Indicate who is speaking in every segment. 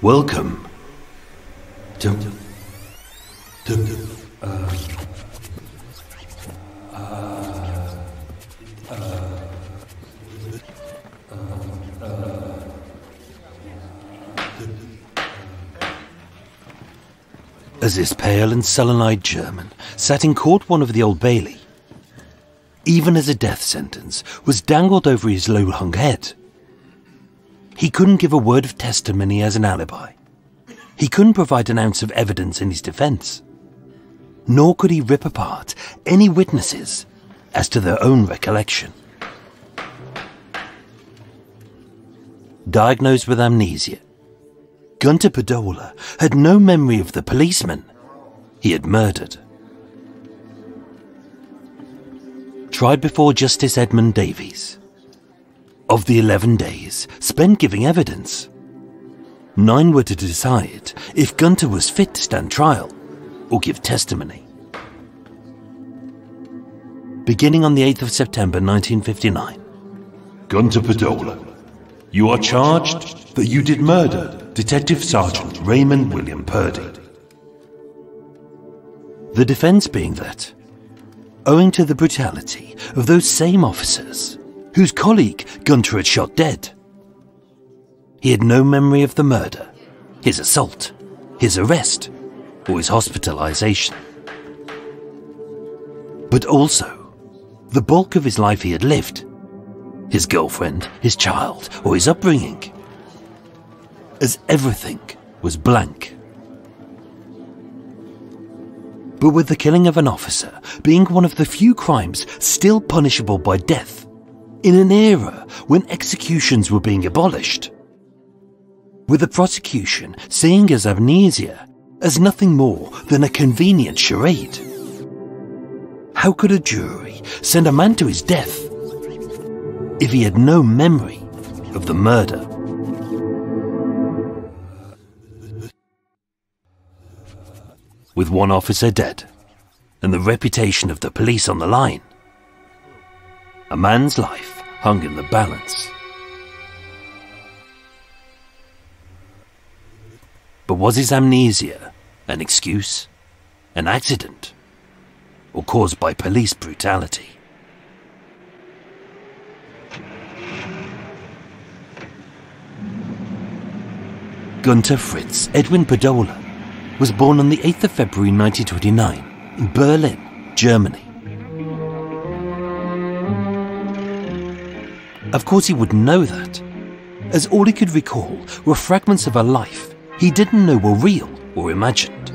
Speaker 1: Welcome to As this pale and sullen-eyed German sat in court one of the Old Bailey, even as a death sentence was dangled over his low-hung head, he couldn't give a word of testimony as an alibi. He couldn't provide an ounce of evidence in his defense. Nor could he rip apart any witnesses as to their own recollection. Diagnosed with amnesia, Gunther Podola had no memory of the policeman he had murdered. Tried before Justice Edmund Davies. Of the 11 days spent giving evidence, 9 were to decide if Gunther was fit to stand trial or give testimony. Beginning on the 8th of September 1959.
Speaker 2: Gunther Podola, you are charged that you did murder Detective Sergeant Raymond William Purdy.
Speaker 1: The defense being that, owing to the brutality of those same officers whose colleague Gunther had shot dead, he had no memory of the murder, his assault, his arrest, or his hospitalization. But also, the bulk of his life he had lived, his girlfriend, his child, or his upbringing, as everything was blank. But with the killing of an officer being one of the few crimes still punishable by death, in an era when executions were being abolished, with the prosecution seeing as amnesia as nothing more than a convenient charade, how could a jury send a man to his death if he had no memory of the murder? With one officer dead and the reputation of the police on the line, a man's life hung in the balance. But was his amnesia an excuse, an accident, or caused by police brutality? Gunther Fritz Edwin Podola was born on the 8th of February 1929 in Berlin, Germany. Of course he wouldn't know that, as all he could recall were fragments of a life he didn't know were real or imagined.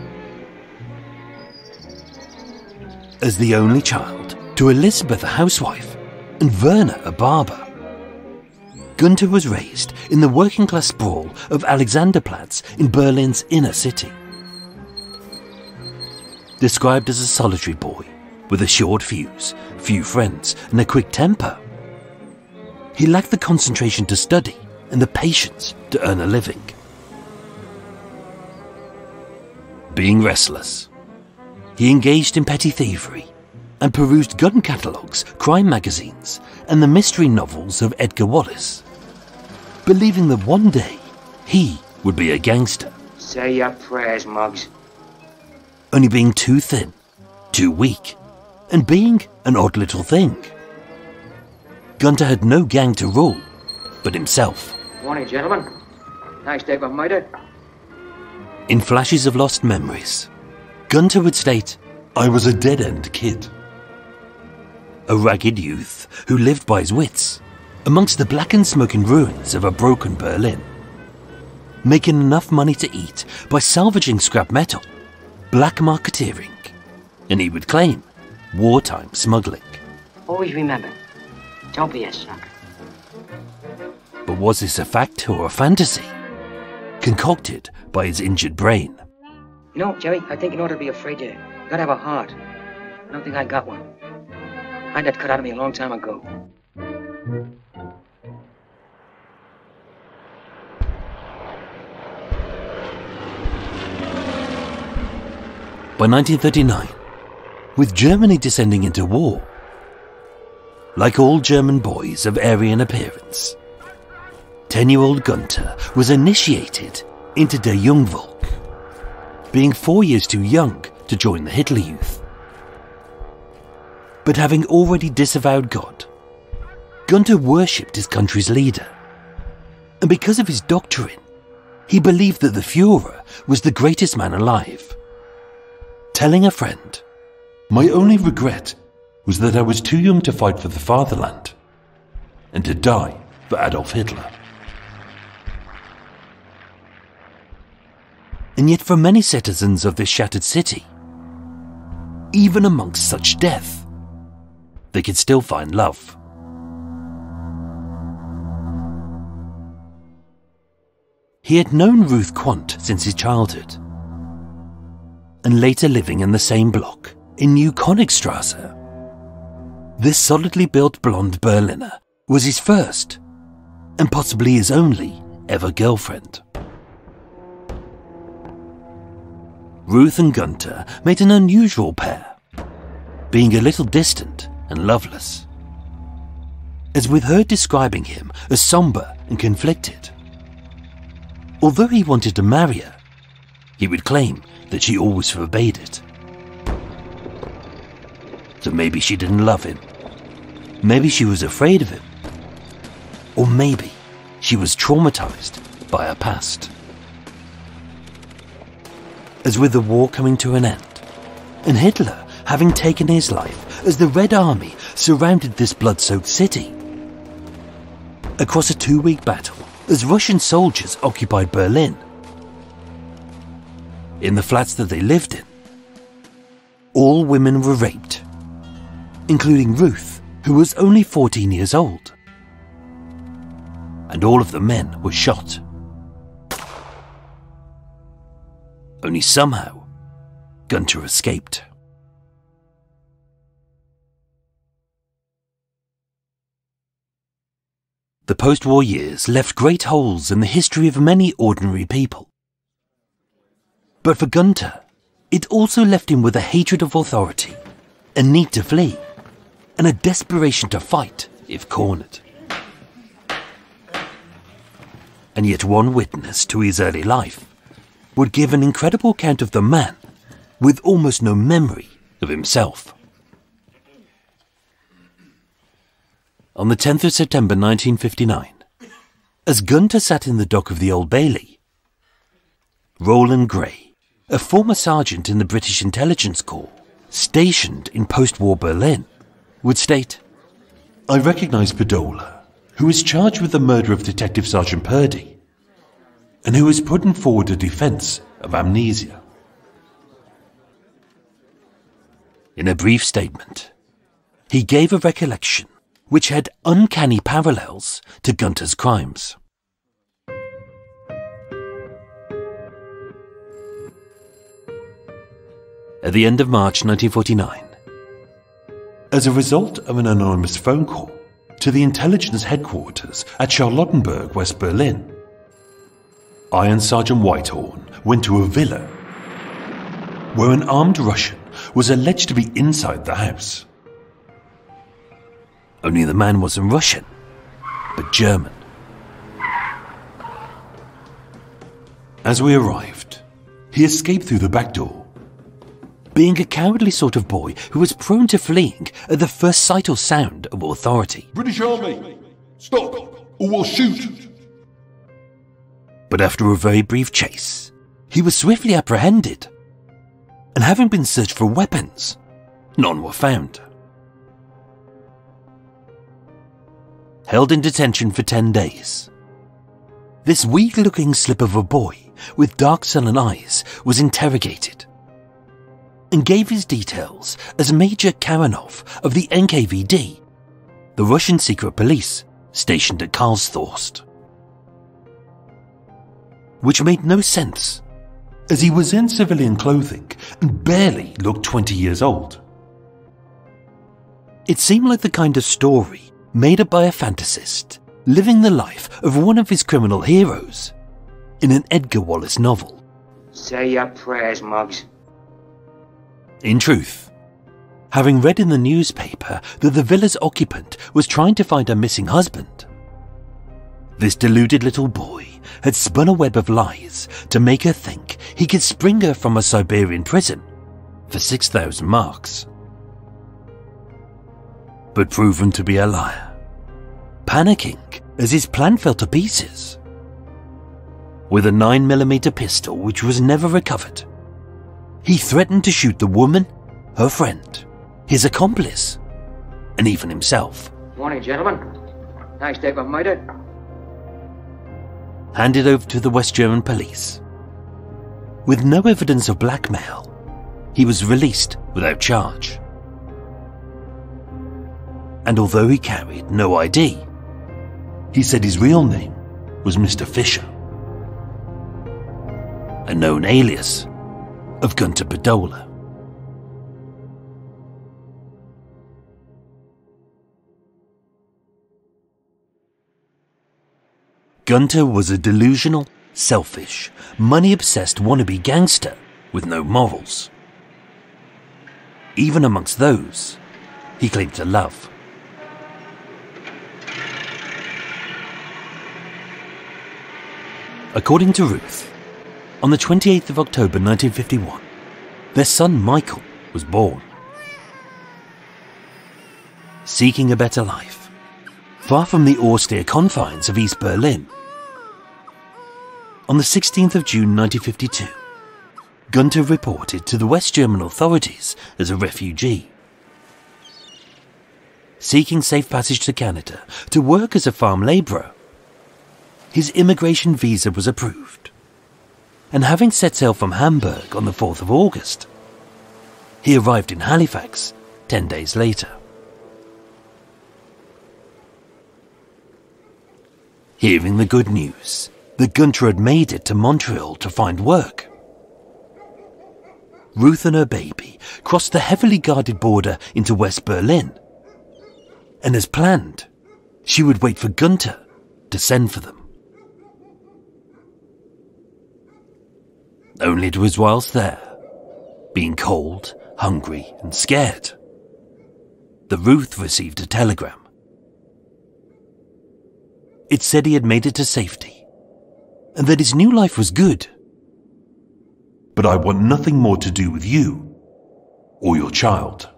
Speaker 1: As the only child to Elizabeth a housewife and Werner a barber, Gunther was raised in the working-class sprawl of Alexanderplatz in Berlin's inner city. Described as a solitary boy with a short fuse, few friends, and a quick temper, he lacked the concentration to study and the patience to earn a living. Being restless, he engaged in petty thievery and perused gun catalogues, crime magazines, and the mystery novels of Edgar Wallace, believing that one day he would be a gangster.
Speaker 3: Say your prayers, Muggs.
Speaker 1: Only being too thin, too weak, and being an odd little thing, Gunther had no gang to rule but himself.
Speaker 3: Morning, gentlemen. Nice day for murder.
Speaker 1: In flashes of lost memories, Gunther would state,
Speaker 2: I was a dead-end kid.
Speaker 1: A ragged youth who lived by his wits amongst the blackened smoking ruins of a broken Berlin, making enough money to eat by salvaging scrap metal, black marketeering, and he would claim wartime smuggling.
Speaker 3: Always remember, don't be a sucker.
Speaker 1: But was this a fact or a fantasy, concocted by his injured brain?
Speaker 3: You know, Jerry, I think in order to be afraid, you gotta have a heart. I don't think I got one. I got cut out of me a long time ago.
Speaker 1: By 1939, with Germany descending into war, like all German boys of Aryan appearance, 10-year-old Gunther was initiated into Der Jungvolk, being 4 years too young to join the Hitler Youth. But having already disavowed God, Gunther worshipped his country's leader. And because of his doctrine, he believed that the Führer was the greatest man alive. Telling a friend,
Speaker 2: "My only regret was that I was too young to fight for the fatherland and to die for Adolf Hitler."
Speaker 1: And yet for many citizens of this shattered city, even amongst such death, they could still find love. He had known Ruth Quandt since his childhood, and later living in the same block in New Königstrasse. This solidly built blonde Berliner was his first, and possibly his only, ever girlfriend. Ruth and Gunther made an unusual pair, being a little distant and loveless, as with her describing him as somber and conflicted. Although he wanted to marry her, he would claim that she always forbade it. So maybe she didn't love him, maybe she was afraid of him, or maybe she was traumatized by her past. As with the war coming to an end, and Hitler having taken his life as the Red Army surrounded this blood-soaked city, across a 2-week battle as Russian soldiers occupied Berlin, in the flats that they lived in, all women were raped, including Ruth, who was only 14 years old, and all of the men were shot. Only somehow, Gunther escaped. The post-war years left great holes in the history of many ordinary people. But for Gunther, it also left him with a hatred of authority, a need to flee, and a desperation to fight if cornered. And yet one witness to his early life would give an incredible account of the man with almost no memory of himself. On the 10th of September 1959, as Gunther sat in the dock of the Old Bailey, Roland Gray, a former sergeant in the British Intelligence Corps, stationed in post-war Berlin, would state,
Speaker 2: "I recognize Podola, who is charged with the murder of Detective Sergeant Purdy, and who is putting forward a defense of amnesia."
Speaker 1: In a brief statement, he gave a recollection which had uncanny parallels to Gunther's crimes. At the end of March 1949,
Speaker 2: as a result of an anonymous phone call to the intelligence headquarters at Charlottenburg, West Berlin, Iron Sergeant Whitehorn went to a villa where an armed Russian was alleged to be inside the house.
Speaker 1: Only the man wasn't Russian, but German.
Speaker 2: As we arrived, he escaped through the back door,
Speaker 1: being a cowardly sort of boy who was prone to fleeing at the first sight or sound of authority.
Speaker 4: "British Army, stop, or we'll shoot!"
Speaker 1: But after a very brief chase, he was swiftly apprehended, and having been searched for weapons, none were found. Held in detention for 10 days, this weak-looking slip of a boy with dark sullen eyes was interrogated and gave his details as Major Karanov of the NKVD, the Russian secret police stationed at Karlshorst. Which made no sense,
Speaker 2: as he was in civilian clothing and barely looked 20 years old.
Speaker 1: It seemed like the kind of story made up by a fantasist living the life of one of his criminal heroes in an Edgar Wallace novel.
Speaker 3: Say your prayers, Muggs.
Speaker 1: In truth, having read in the newspaper that the villa's occupant was trying to find her missing husband, This deluded little boy had spun a web of lies to make her think he could spring her from a Siberian prison for 6,000 marks. But proven to be a liar, panicking as his plan fell to pieces. With a 9mm pistol which was never recovered, he threatened to shoot the woman, her friend, his accomplice, and even himself.
Speaker 3: Morning, gentlemen. Nice day for murder.
Speaker 1: Handed over to the West German police. With no evidence of blackmail, he was released without charge. And although he carried no ID, he said his real name was Mr. Fisher, a known alias of Gunther Podola. Gunther was a delusional, selfish, money-obsessed wannabe gangster with no morals. Even amongst those he claimed to love. According to Ruth, on the 28th of October 1951, their son Michael was born. Seeking a better life, far from the austere confines of East Berlin, on the 16th of June 1952, Gunther reported to the West German authorities as a refugee. Seeking safe passage to Canada to work as a farm labourer, his immigration visa was approved, and having set sail from Hamburg on the 4th of August, he arrived in Halifax 10 days later. Hearing the good news that Gunther had made it to Montreal to find work, Ruth and her baby crossed the heavily guarded border into West Berlin, and as planned, she would wait for Gunther to send for them. Only it was whilst there, being cold, hungry and scared, that Ruth received a telegram. It said he had made it to safety, and that his new life was good.
Speaker 2: But I want nothing more to do with you or your child.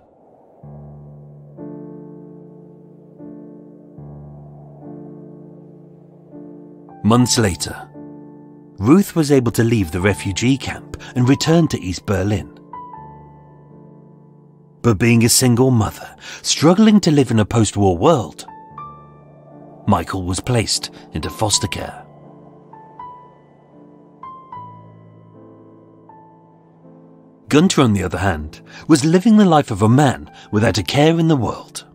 Speaker 1: Months later, Ruth was able to leave the refugee camp and return to East Berlin. But being a single mother, struggling to live in a post-war world, Michael was placed into foster care. Gunther, on the other hand, was living the life of a man without a care in the world.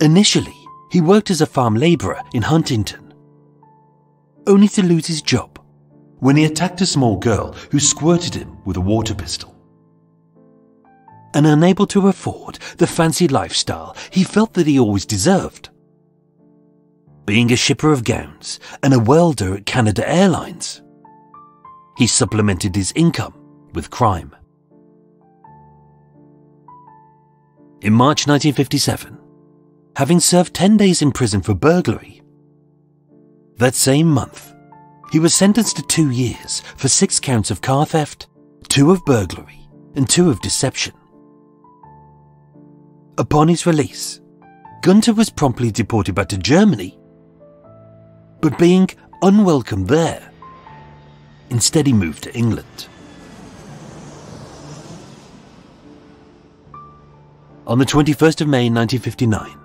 Speaker 1: Initially, he worked as a farm labourer in Huntington, only to lose his job
Speaker 2: when he attacked a small girl who squirted him with a water pistol.
Speaker 1: And unable to afford the fancy lifestyle he felt that he always deserved. Being a shipper of gowns and a welder at Canada Airlines, he supplemented his income with crime. In March 1957, having served 10 days in prison for burglary, that same month, he was sentenced to 2 years for 6 counts of car theft, 2 of burglary, and 2 of deception. Upon his release, Gunther was promptly deported back to Germany, but being unwelcome there, instead he moved to England. On the 21st of May 1959,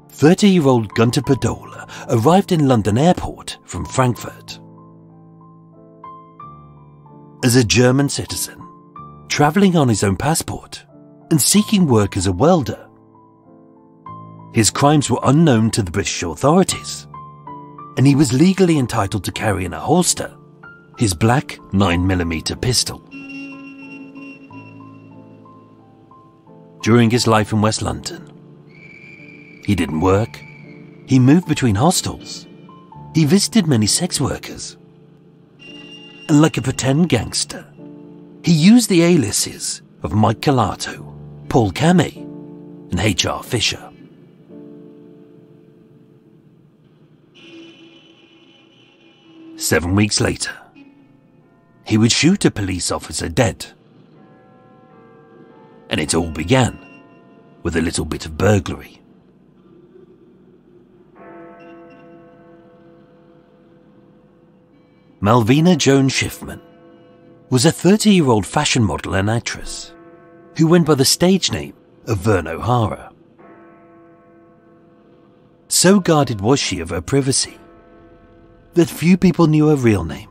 Speaker 1: 30-year-old Gunther Podola arrived in London Airport from Frankfurt. As a German citizen, travelling on his own passport and seeking work as a welder, his crimes were unknown to the British authorities, and he was legally entitled to carry in a holster his black 9mm pistol. During his life in West London, he didn't work, he moved between hostels, he visited many sex workers, and like a pretend gangster, he used the aliases of Mike Calato, Paul Kamei, and H.R. Fisher. 7 weeks later, he would shoot a police officer dead. And it all began with a little bit of burglary. Malvina Joan Schiffman was a 30-year-old fashion model and actress who went by the stage name of Vern O'Hara. So guarded was she of her privacy that few people knew her real name.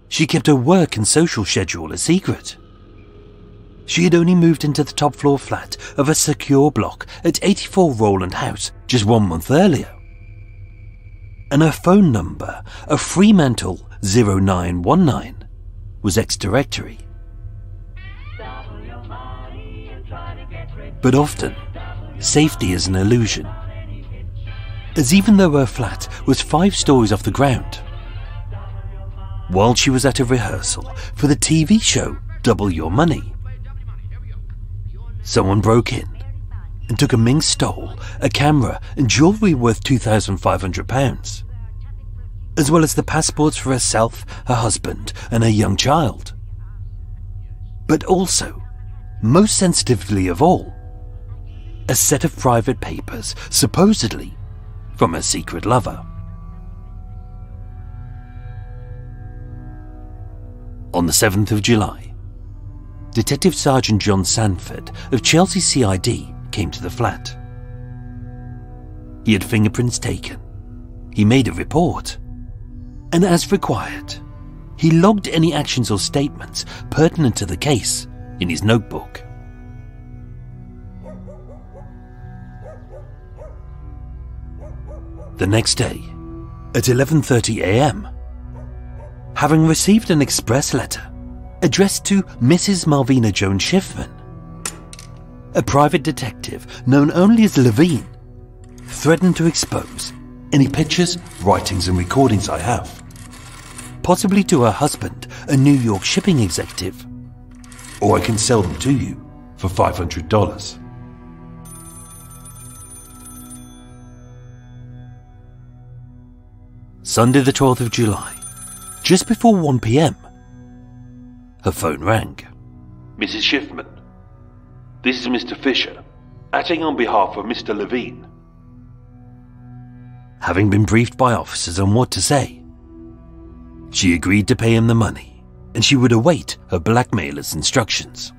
Speaker 1: She kept her work and social schedule a secret. She had only moved into the top floor flat of a secure block at 84 Rowland House just 1 month earlier. And her phone number of Fremantle 0919 was ex-directory. But often, safety is an illusion, as even though her flat was 5 stories off the ground, while she was at a rehearsal for the TV show Double Your Money, someone broke in and took a Ming stole, a camera and jewellery worth £2,500, as well as the passports for herself, her husband and her young child. But also, most sensitively of all, a set of private papers, supposedly from her secret lover. On the 7th of July, Detective Sergeant John Sanford of Chelsea CID came to the flat. He had fingerprints taken. He made a report. And as required, he logged any actions or statements pertinent to the case in his notebook. The next day, at 11:30 a.m., having received an express letter addressed to Mrs. Malvina Joan Schiffman, a private detective known only as Levine threatened to expose any pictures, writings and recordings I have, possibly to her husband, a New York shipping executive,
Speaker 2: or I can sell them to you for $500.
Speaker 1: Sunday the 12th of July, just before 1 p.m, her phone rang.
Speaker 2: Mrs. Schiffman, this is Mr. Fisher, acting on behalf of Mr. Levine.
Speaker 1: Having been briefed by officers on what to say, she agreed to pay him the money, and she would await her blackmailer's instructions.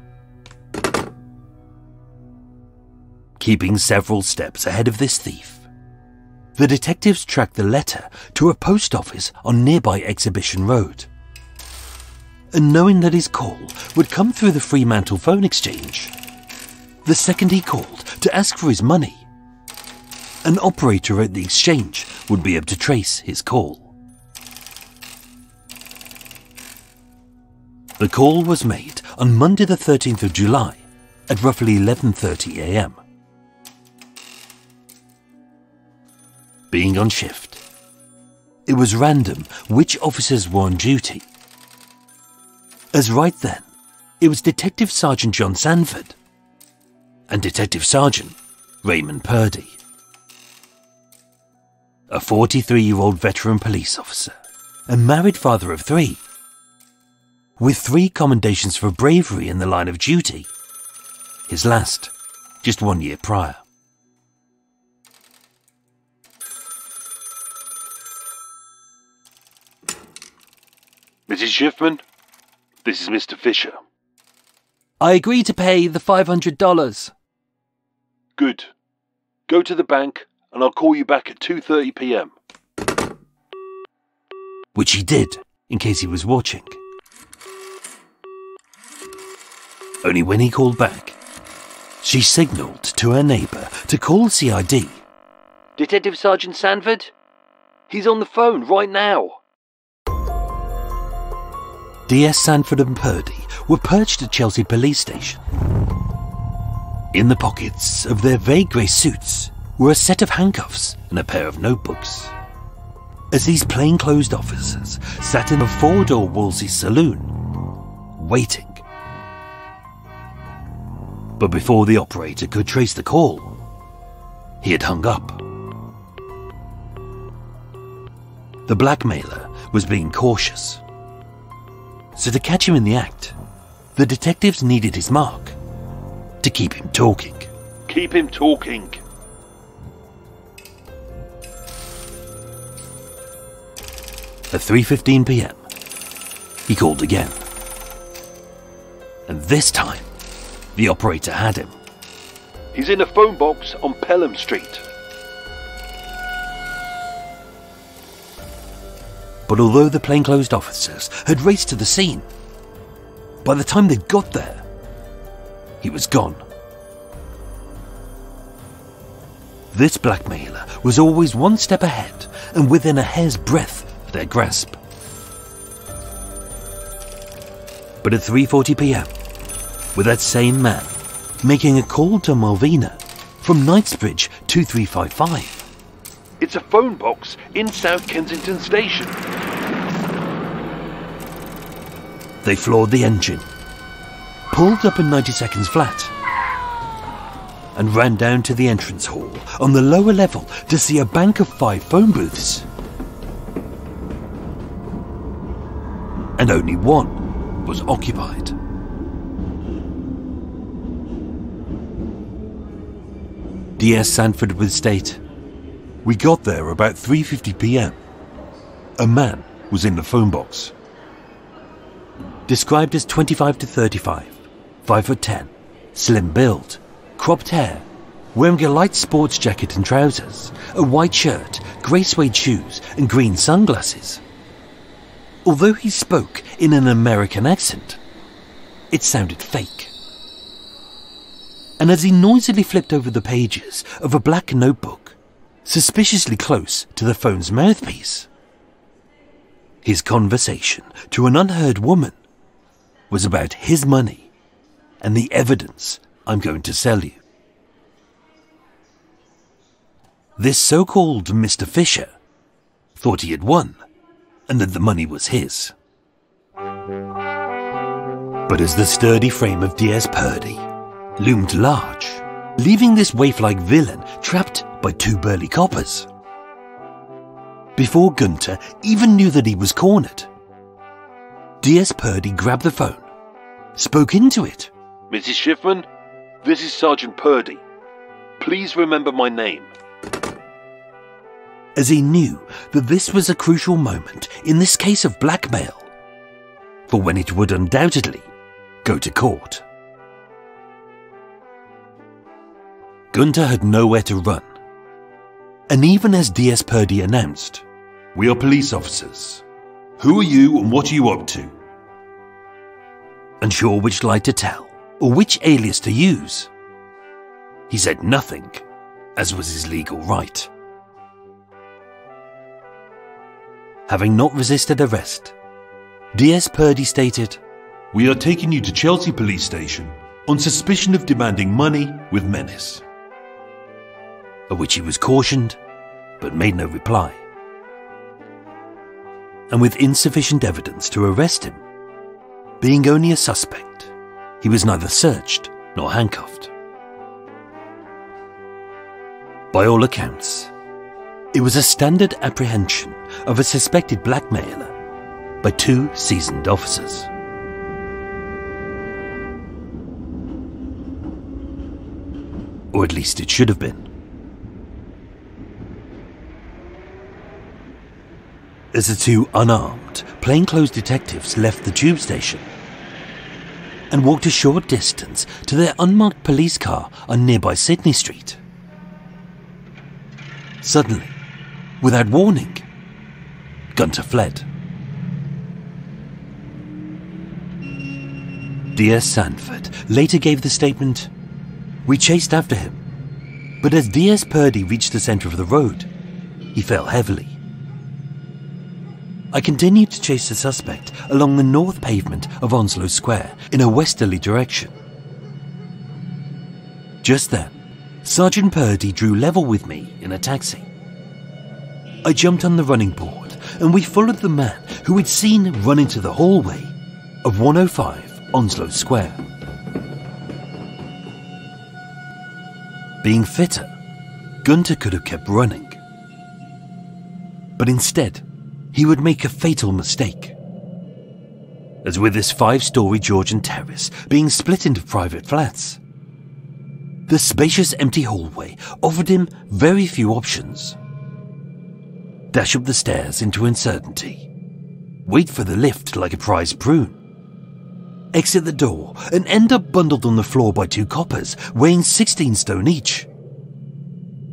Speaker 1: Keeping several steps ahead of this thief, the detectives tracked the letter to a post office on nearby Exhibition Road. And knowing that his call would come through the Fremantle phone exchange, the second he called to ask for his money, an operator at the exchange would be able to trace his call. The call was made on Monday the 13th of July at roughly 11:30 a.m. Being on shift, it was random which officers were on duty, as right then it was Detective Sergeant John Sanford and Detective Sergeant Raymond Purdy, a 43-year-old veteran police officer and married father of 3, with 3 commendations for bravery in the line of duty, his last just 1 year prior.
Speaker 2: Mrs. Schiffman, this is Mr. Fisher.
Speaker 1: I agree to pay the $500.
Speaker 2: Good. Go to the bank and I'll call you back at 2:30 p.m.
Speaker 1: Which he did, in case he was watching. Only when he called back, she signalled to her neighbour to call CID. Detective Sergeant Sanford? He's on the phone right now. DS Sanford and Purdy were perched at Chelsea Police Station. In the pockets of their vague grey suits were a set of handcuffs and a pair of notebooks, as these plainclothes officers sat in a 4-door Wolsey saloon, waiting. But before the operator could trace the call, he had hung up. The blackmailer was being cautious. So to catch him in the act, the detectives needed his mark to keep him talking.
Speaker 2: Keep him talking.
Speaker 1: At 3:15 p.m, he called again. And this time, the operator had him.
Speaker 2: He's in a phone box on Pelham Street.
Speaker 1: But although the plainclothes officers had raced to the scene, by the time they'd got there, he was gone. This blackmailer was always one step ahead and within a hair's breadth of their grasp. But at 3:40 p.m, with that same man making a call to Malvina from Knightsbridge 2355,
Speaker 2: It's a phone box in South Kensington Station.
Speaker 1: they floored the engine, pulled up in 90 seconds flat, and ran down to the entrance hall on the lower level to see a bank of 5 phone booths. And only one was occupied. DS Sanford would state, "We got there about 3:50 p.m. A man was in the phone box. Described as 25 to 35, 5'10", slim build, cropped hair, wearing a light sports jacket and trousers, a white shirt, grey suede shoes and green sunglasses. Although he spoke in an American accent, it sounded fake. And as he noisily flipped over the pages of a black notebook, suspiciously close to the phone's mouthpiece, his conversation to an unheard woman was about his money and the evidence I'm going to sell you. This so-called Mr. Fisher thought he had won and that the money was his. But as the sturdy frame of DS Purdy loomed large, leaving this waif-like villain trapped by 2 burly coppers, before Gunther even knew that he was cornered, DS Purdy grabbed the phone, spoke into it.
Speaker 2: Mrs. Schiffman, this is Sergeant Purdy. Please remember my name.
Speaker 1: As he knew that this was a crucial moment in this case of blackmail, for when it would undoubtedly go to court. Gunther had nowhere to run, and even as DS Purdy announced,
Speaker 2: We are police officers. Who are you and what are you up to?
Speaker 1: unsure which lie to tell or which alias to use, he said nothing, as was his legal right. Having not resisted arrest, DS Purdy stated,
Speaker 2: We are taking you to Chelsea Police Station on suspicion of demanding money with menace.
Speaker 1: of which he was cautioned, but made no reply. And with insufficient evidence to arrest him, being only a suspect, he was neither searched nor handcuffed. By all accounts, it was a standard apprehension of a suspected blackmailer by 2 seasoned officers. Or at least it should have been. As the 2 unarmed, plainclothes detectives left the tube station and walked a short distance to their unmarked police car on nearby Sydney Street, suddenly, without warning, Gunther fled. DS Sanford later gave the statement, "We chased after him, but as DS Purdy reached the centre of the road, he fell heavily. I continued to chase the suspect along the north pavement of Onslow Square in a westerly direction. Just then, Sergeant Purdy drew level with me in a taxi. I jumped on the running board and we followed the man who we'd seen run into the hallway of 105 Onslow Square. Being fitter, Gunther could have kept running. But instead, he would make a fatal mistake. As with this 5-story Georgian terrace being split into private flats, the spacious empty hallway offered him very few options. Dash up the stairs into uncertainty, wait for the lift like a prized prune, exit the door and end up bundled on the floor by 2 coppers weighing 16 stone each,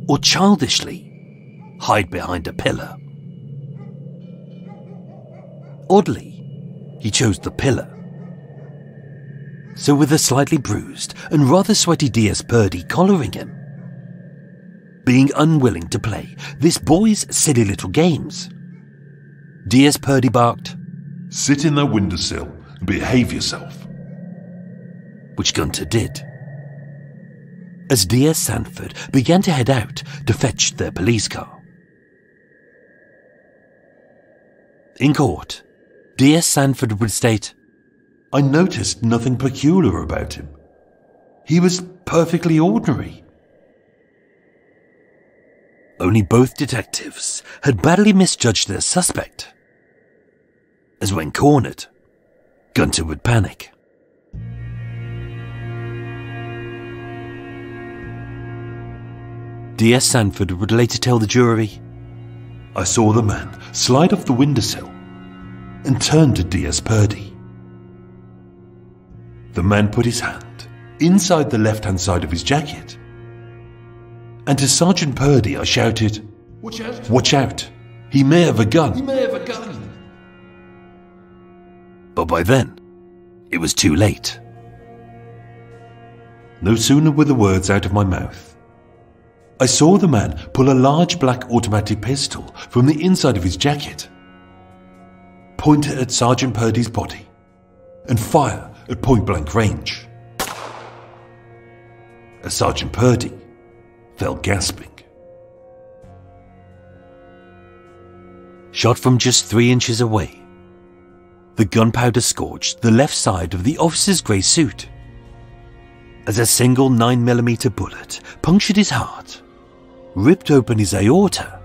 Speaker 1: or childishly hide behind a pillar. Oddly, he chose the pillar. So with a slightly bruised and rather sweaty DS Purdy collaring him, being unwilling to play this boy's silly little games, DS Purdy barked,
Speaker 4: "Sit in that windowsill and behave yourself."
Speaker 1: which Gunther did. As DS Sanford began to head out to fetch their police car. In court, DS Sanford would state,
Speaker 2: I noticed nothing peculiar about him. He was perfectly ordinary.
Speaker 1: only both detectives had badly misjudged their suspect, as when cornered, Gunther would panic. DS Sanford would later tell the jury,
Speaker 2: I saw the man slide off the windowsill and turn to DS Purdy. The man put his hand inside the left-hand side of his jacket, and to Sergeant Purdy I shouted,
Speaker 4: Watch out!
Speaker 2: Watch out! He may have a gun!
Speaker 4: He may have a gun!
Speaker 1: but by then, it was too late.
Speaker 2: No sooner were the words out of my mouth, I saw the man pull a large black automatic pistol from the inside of his jacket, point it at Sergeant Purdy's body, and fire at point-blank range. As Sergeant Purdy fell gasping.
Speaker 1: Shot from just 3 inches away, the gunpowder scorched the left side of the officer's grey suit, as a single 9mm bullet punctured his heart, ripped open his aorta,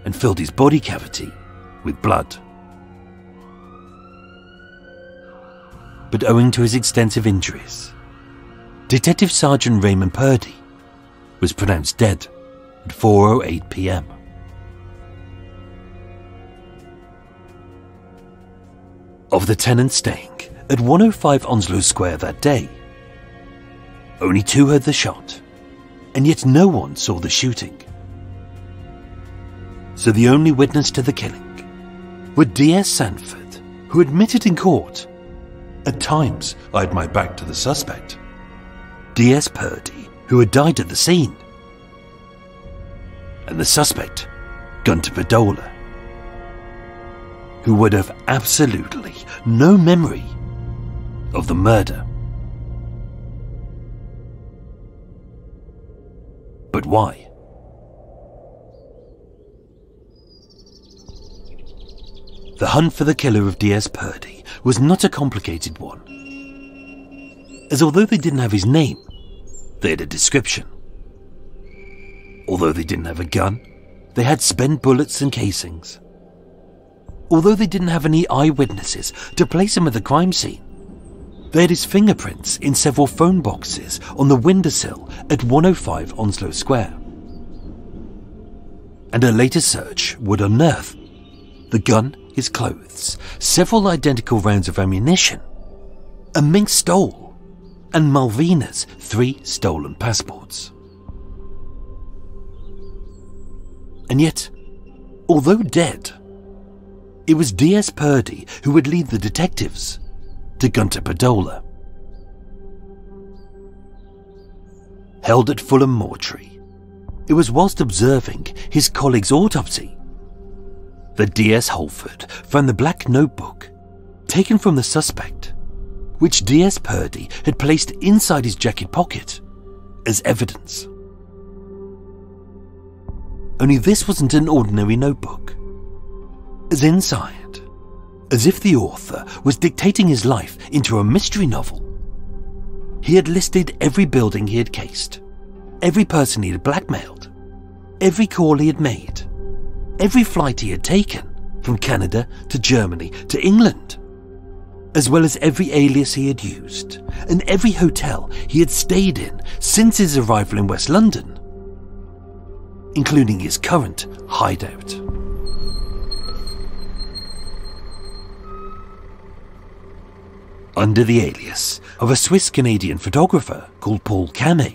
Speaker 1: and filled his body cavity with blood. But owing to his extensive injuries, Detective Sergeant Raymond Purdy was pronounced dead at 4:08 p.m. Of the tenants staying at 105 Onslow Square that day, only 2 heard the shot, and yet no one saw the shooting. So the only witness to the killing were DS Sanford, who admitted in court,
Speaker 2: At times I had my back to the suspect.
Speaker 1: DS Purdy, who had died at the scene, and the suspect, Gunther Podola, who would have absolutely no memory of the murder. But why? The hunt for the killer of DS Purdy was not a complicated one, as although they didn't have his name, they had a description. Although they didn't have a gun, they had spent bullets and casings. Although they didn't have any eyewitnesses to place him at the crime scene, they had his fingerprints in several phone boxes on the windowsill at 105 Onslow Square. And a later search would unearth the gun, his clothes, several identical rounds of ammunition, a mink stole, and Malvina's 3 stolen passports. And yet, although dead, it was DS Purdy who would lead the detectives to Gunther Podola. Held at Fulham Mortuary, it was whilst observing his colleague's autopsy that DS Holford found the black notebook taken from the suspect, which DS Purdy had placed inside his jacket pocket as evidence. Only this wasn't an ordinary notebook, as inside, as if the author was dictating his life into a mystery novel, he had listed every building he had cased, every person he had blackmailed, every call he had made, every flight he had taken from Canada to Germany to England, as well as every alias he had used and every hotel he had stayed in since his arrival in West London, including his current hideout. Under the alias of a Swiss-Canadian photographer called Paul Camet,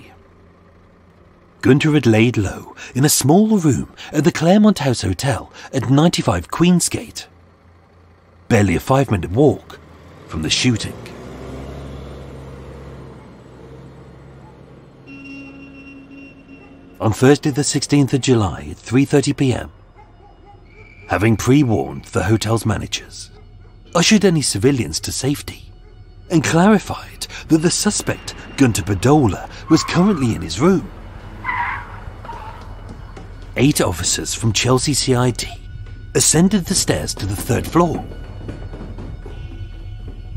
Speaker 1: Gunther had laid low in a small room at the Claremont House Hotel at 95 Queensgate, barely a 5-minute walk from the shooting. On Thursday the 16th of July at 3:30 p.m, having pre-warned the hotel's managers, ushered any civilians to safety, and clarified that the suspect, Gunther Podola, was currently in his room, 8 officers from Chelsea CID ascended the stairs to the 3rd floor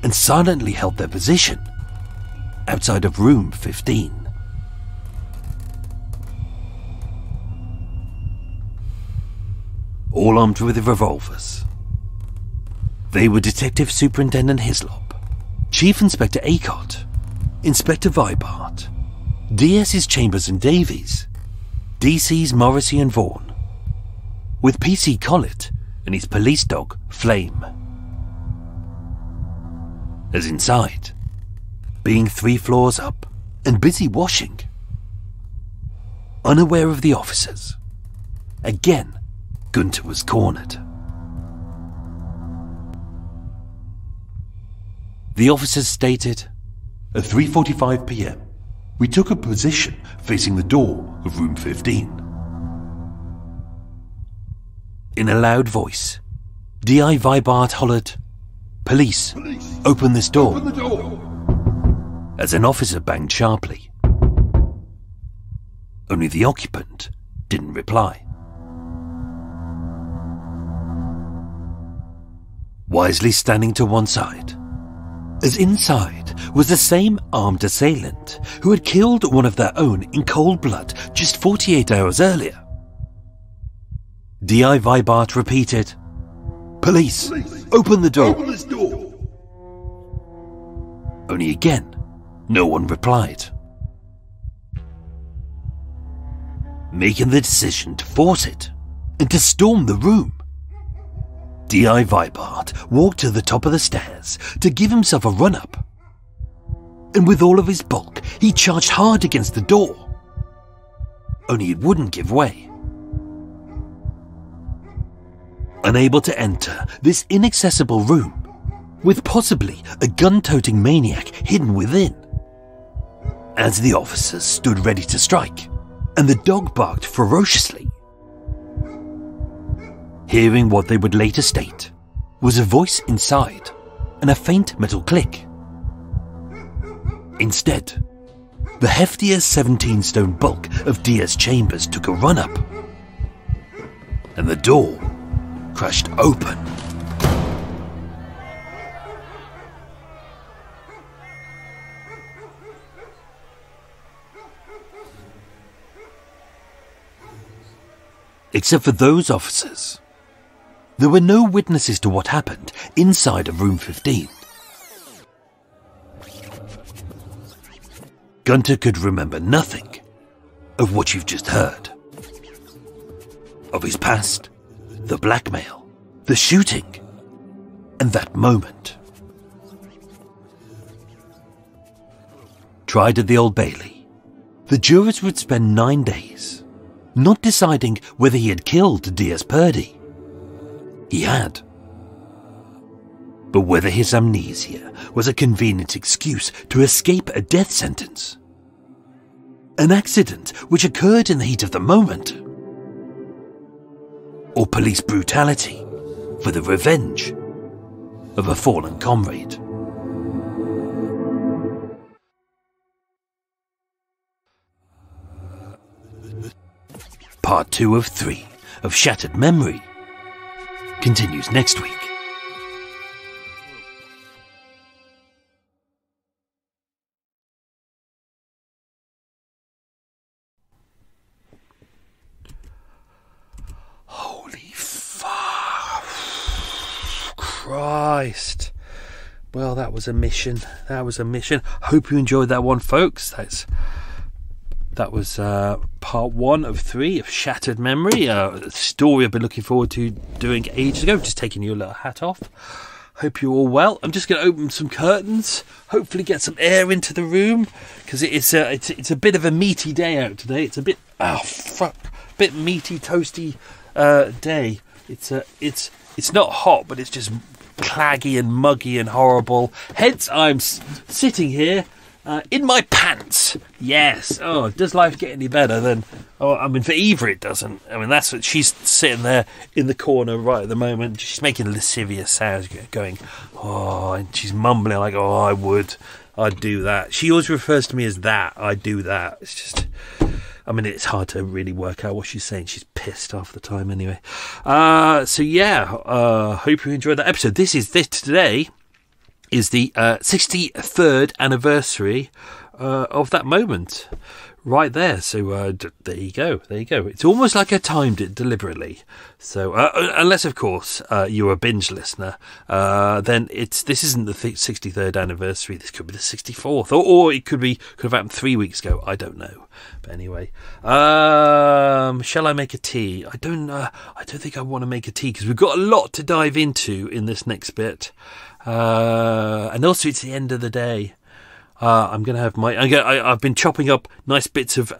Speaker 1: and silently held their position outside of room 15. All armed with revolvers. They were Detective Superintendent Hislop, Chief Inspector Acott, Inspector Vibart, DS's Chambers and Davies, DC's Morrissey and Vaughan, with PC Collett and his police dog, Flame. As inside, being 3 floors up and busy washing, unaware of the officers, again Gunther was cornered. The officers stated,
Speaker 2: At 3:45 p.m, we took a position facing the door of room 15.
Speaker 1: In a loud voice, DI Vibart hollered, Police, open this door,
Speaker 4: Open the door!
Speaker 1: as an officer banged sharply. Only the occupant didn't reply. Wisely standing to one side, as inside was the same armed assailant who had killed one of their own in cold blood just 48 hours earlier. DI Vibart repeated, Police, open the door.
Speaker 4: Open this door!
Speaker 1: Only again, no one replied. Making the decision to force it and to storm the room, DI Vibart walked to the top of the stairs to give himself a run-up, and with all of his bulk, he charged hard against the door. Only it wouldn't give way. Unable to enter this inaccessible room, with possibly a gun-toting maniac hidden within, as the officers stood ready to strike, and the dog barked ferociously, hearing what they would later state was a voice inside and a faint metal click. Instead, the heftier 17-stone bulk of DS Chambers took a run-up, and the door crashed open. Except for those officers, there were no witnesses to what happened inside of room 15. Gunther could remember nothing of what you've just heard. Of his past, the blackmail, the shooting, and that moment. Tried at the Old Bailey, the jurors would spend 9 days not deciding whether he had killed DS Purdy. He had. But whether his amnesia was a convenient excuse to escape a death sentence, an accident which occurred in the heat of the moment, or police brutality for the revenge of a fallen comrade. Part 2 of 3 of Shattered Memory continues next week. Holy fuck. Christ. Well, that was a mission. Hope you enjoyed that one, folks. That was part 1 of 3 of Shattered Memory, a story I've been looking forward to doing ages ago. Just taking your little hat off. Hope you're all well. I'm just going to open some curtains, hopefully get some air into the room, because it's a bit of a meaty day out today. It's a bit bit meaty, toasty day. It's not hot, but it's just claggy and muggy and horrible. Hence, I'm sitting here in my pants. Yes. Oh, does life get any better than? Oh, I mean, for Eva, it doesn't. I mean, that's what she's sitting there in the corner right at the moment. She's making lascivious sounds, going, oh, and she's mumbling like, oh, I'd do that. She always refers to me as that. I do that. It's just, I mean, it's hard to really work out what she's saying. She's pissed half the time anyway. So yeah, hope you enjoyed that episode. Today is the 63rd anniversary of that moment right there. So there you go. It's almost like I timed it deliberately. So unless, of course, you're a binge listener, then this isn't the 63rd anniversary. This could be the 64th, or it could have happened 3 weeks ago. I don't know. But anyway, shall I make a tea? I don't think I want to make a tea because we've got a lot to dive into in this next bit. And also it's the end of the day. I'm going to have I've been chopping up nice bits of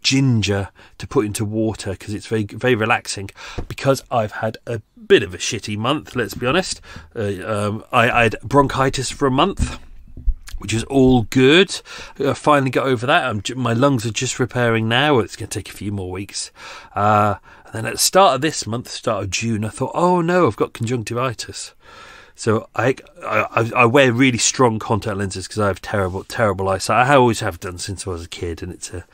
Speaker 1: ginger to put into water because it's very, very relaxing, because I've had a bit of a shitty month, let's be honest. I had bronchitis for a month, which is all good. I finally got over that. My lungs are just repairing now. It's going to take a few more weeks. And then at the start of this month, start of June, I thought, oh no, I've got conjunctivitis. So I wear really strong contact lenses because I have terrible eyesight. I always have done since I was a kid, and it's a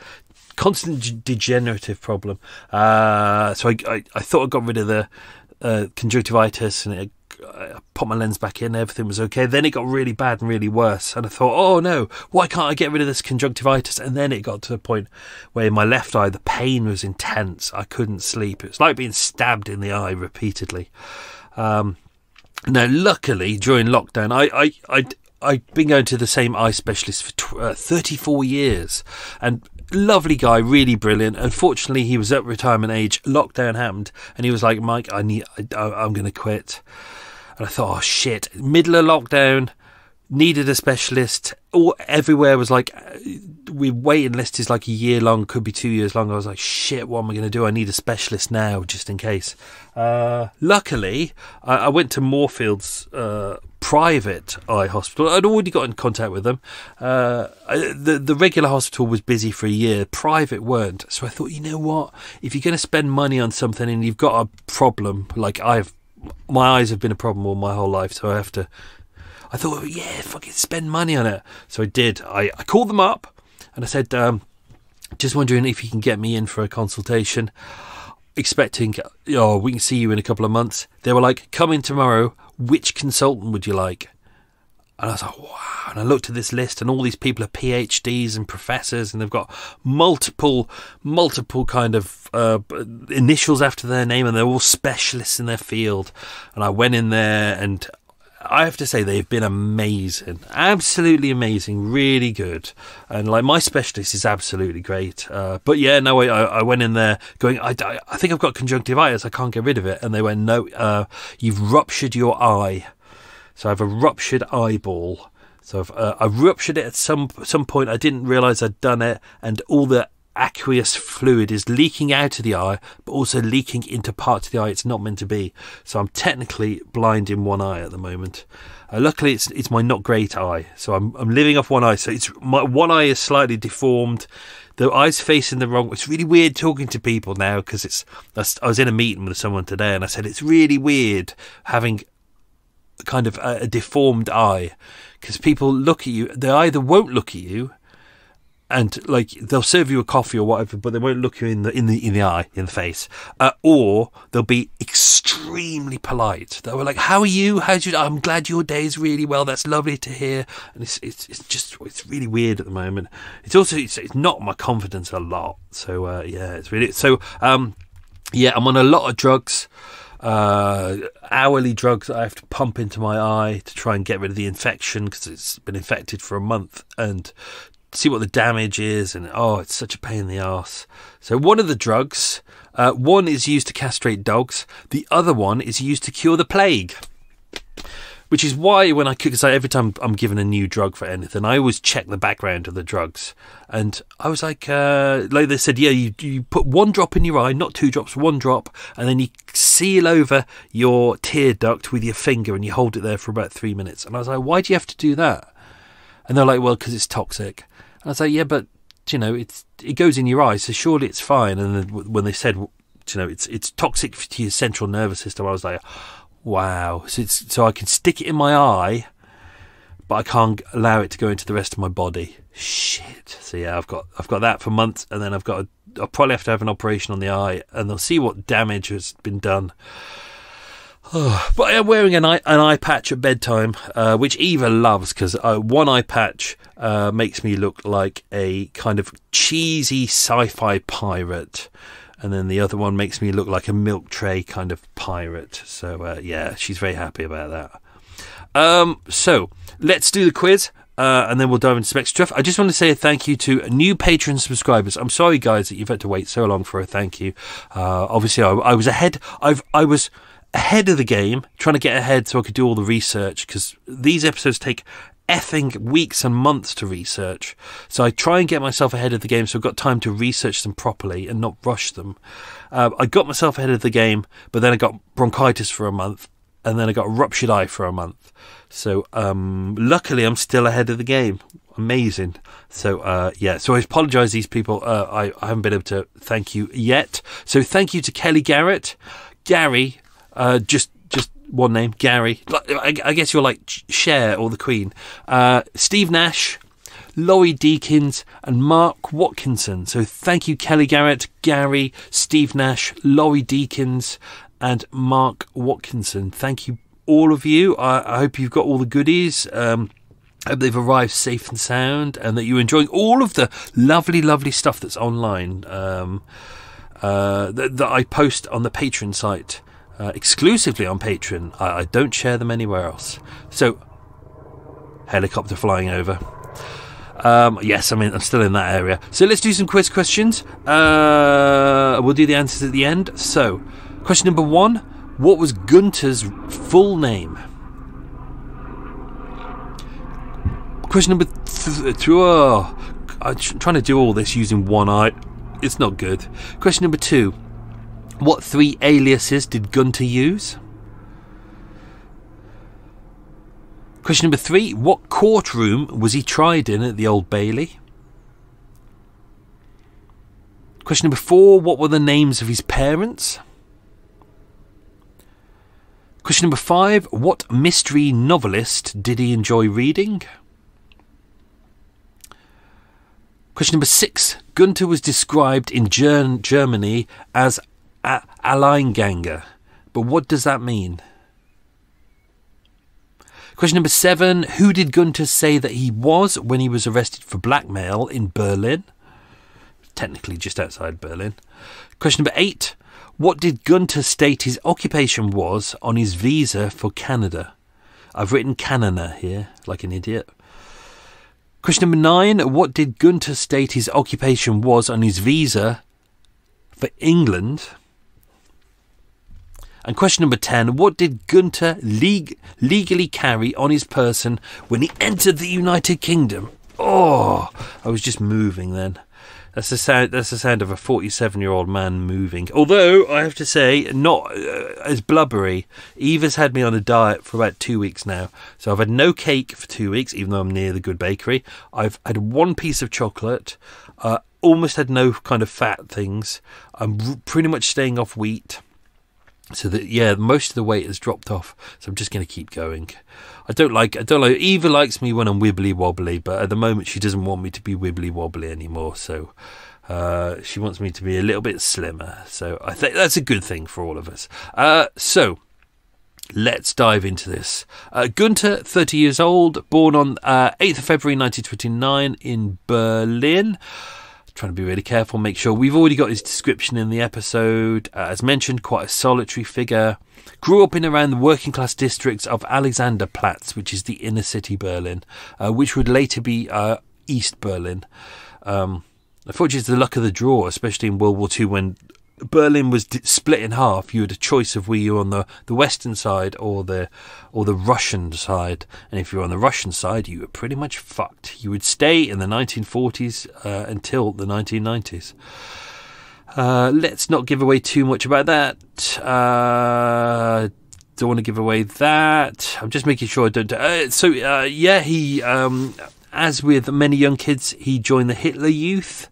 Speaker 1: constant degenerative problem. So I thought I got rid of the conjunctivitis, and I put my lens back in, everything was okay. Then it got really bad and really worse, and I thought, oh no, why can't I get rid of this conjunctivitis? And then it got to the point where in my left eye the pain was intense. I couldn't sleep. It was like being stabbed in the eye repeatedly. Now, luckily, during lockdown, I'd been going to the same eye specialist for 34 years, and lovely guy, really brilliant. Unfortunately, he was at retirement age. Lockdown happened, and he was like, Mike, I'm going to quit. And I thought, oh shit, middle of lockdown, needed a specialist. Everywhere was like, waiting list is like a year long, could be 2 years long. I was like, shit, what am I going to do? I need a specialist now, just in case. Luckily, I went to Moorfield's private eye hospital. I'd already got in contact with them. The regular hospital was busy for a year. Private weren't. So I thought, you know what? If you're going to spend money on something and you've got a problem, like my eyes have been a problem all my whole life, so I thought, yeah, fucking spend money on it. So I did. I called them up and I said, just wondering if you can get me in for a consultation. Expecting, we can see you in a couple of months. They were like, come in tomorrow. Which consultant would you like? And I was like, wow. And I looked at this list, and all these people are PhDs and professors, and they've got multiple kind of initials after their name, and they're all specialists in their field. And I went in there, and I have to say they've been amazing, absolutely amazing, really good. And like, my specialist is absolutely great. But yeah, no, I went in there going, I think I've got conjunctivitis, I can't get rid of it. And they went, no, you've ruptured your eye. So I have a ruptured eyeball. So I ruptured it at some point. I didn't realise I'd done it, and all the aqueous fluid is leaking out of the eye, but also leaking into parts of the eye it's not meant to be. So I'm technically blind in one eye at the moment. Luckily, it's my not great eye, so I'm living off one eye. So my one eye is slightly deformed. The eye's facing the wrong way. It's really weird talking to people now, because I was in a meeting with someone today, and I said it's really weird having kind of a deformed eye, because people look at you, they either won't look at you, and like they'll serve you a coffee or whatever, but they won't look you in the eye, in the face, or they'll be extremely polite. They'll be like, "How are you? I'm glad your day's really well. That's lovely to hear." And it's really weird at the moment. It's also it's not my confidence a lot. So yeah, it's really so. Yeah, I'm on a lot of drugs.
Speaker 5: hourly drugs I have to pump into my eye to try and get rid of the infection because it's been infected for a month, and see what the damage is. And it's such a pain in the arse. So one of the drugs, one is used to castrate dogs, the other one is used to cure the plague. Which is why when because every time I'm given a new drug for anything, I always check the background of the drugs. And I was like they said, yeah, you put 1 drop in your eye, not 2 drops, 1 drop, and then you seal over your tear duct with your finger and you hold it there for about 3 minutes. And I was like, why do you have to do that? And they're like, well, because it's toxic. And I was like, yeah, but, it goes in your eye, so surely it's fine. And then when they said, it's toxic to your central nervous system, I was like, wow. So I can stick it in my eye, but I can't allow it to go into the rest of my body. Shit. So yeah, I've got that for months, and then I'll probably have to have an operation on the eye, and they'll see what damage has been done. But I am wearing an eye patch at bedtime, which Eva loves, because one eye patch makes me look like a kind of cheesy sci-fi pirate. And then the other one makes me look like a milk tray kind of pirate. So, yeah, she's very happy about that. So, let's do the quiz, and then we'll dive into some extra stuff. I just want to say a thank you to new Patreon subscribers. I'm sorry, guys, that you've had to wait so long for a thank you. Obviously, I was ahead. I was ahead of the game, trying to get ahead so I could do all the research, because these episodes take effing weeks and months to research, so I try and get myself ahead of the game so I've got time to research them properly and not rush them. I got myself ahead of the game, but then I got bronchitis for a month, and then I got a ruptured eye for a month. So luckily I'm still ahead of the game. Amazing. So yeah, so I apologise these people, I haven't been able to thank you yet. So thank you to Kelly Garrett, Gary, just one name, Gary. I guess you're like Cher or the Queen. Steve Nash, Laurie Deakins, and Mark Watkinson. So thank you, Kelly Garrett, Gary, Steve Nash, Laurie Deakins, and Mark Watkinson. Thank you, all of you. I hope you've got all the goodies. I hope they've arrived safe and sound, and that you're enjoying all of the lovely, lovely stuff that's online that I post on the Patreon site. Exclusively on Patreon. I don't share them anywhere else. So, helicopter flying over. Yes, I'm still in that area. So let's do some quiz questions. We'll do the answers at the end. So, question number 1. What was Gunther's full name? Question number 3. I'm trying to do all this using one eye. It's not good. Question number 2. What 3 aliases did Gunther use? Question number 3. What courtroom was he tried in at the Old Bailey? Question number 4. What were the names of his parents? Question number 5. What mystery novelist did he enjoy reading? Question number 6. Gunther was described in Germany as Alleinganger, but what does that mean? Question number 7. Who did Gunther say that he was when he was arrested for blackmail in Berlin? Technically just outside Berlin. Question number 8. What did Gunther state his occupation was on his visa for Canada? I've written Canada here, like an idiot. Question number 9. What did Gunther state his occupation was on his visa for England? And question number 10. What did Gunther legally carry on his person when he entered the United Kingdom? Oh, I was just moving then. That's the sound of a 47-year-old man moving. Although, I have to say, not as blubbery. Eva's had me on a diet for about 2 weeks now. So I've had no cake for 2 weeks, even though I'm near the good bakery. I've had 1 piece of chocolate. Almost had no kind of fat things. I'm pretty much staying off wheat. So that, yeah, most of the weight has dropped off. So I'm just going to keep going. I don't like. Eva likes me when I'm wibbly wobbly, but at the moment she doesn't want me to be wibbly wobbly anymore. So she wants me to be a little bit slimmer. So I think that's a good thing for all of us. So let's dive into this. Gunther, 30 years old, born on 8th of February 1929 in Berlin. Trying to be really careful, make sure. We've already got his description in the episode. As mentioned, quite a solitary figure. Grew up in around the working class districts of Alexanderplatz, which is the inner city Berlin, which would later be East Berlin. Unfortunately, it's the luck of the draw, especially in World War II when Berlin was split in half. You had a choice of whether you were on the western side or the Russian side. And if you were on the Russian side, you were pretty much fucked. You would stay in the 1940s until the 1990s. Let's not give away too much about that. Don't want to give away that. I'm just making sure I don't. He, as with many young kids, he joined the Hitler Youth.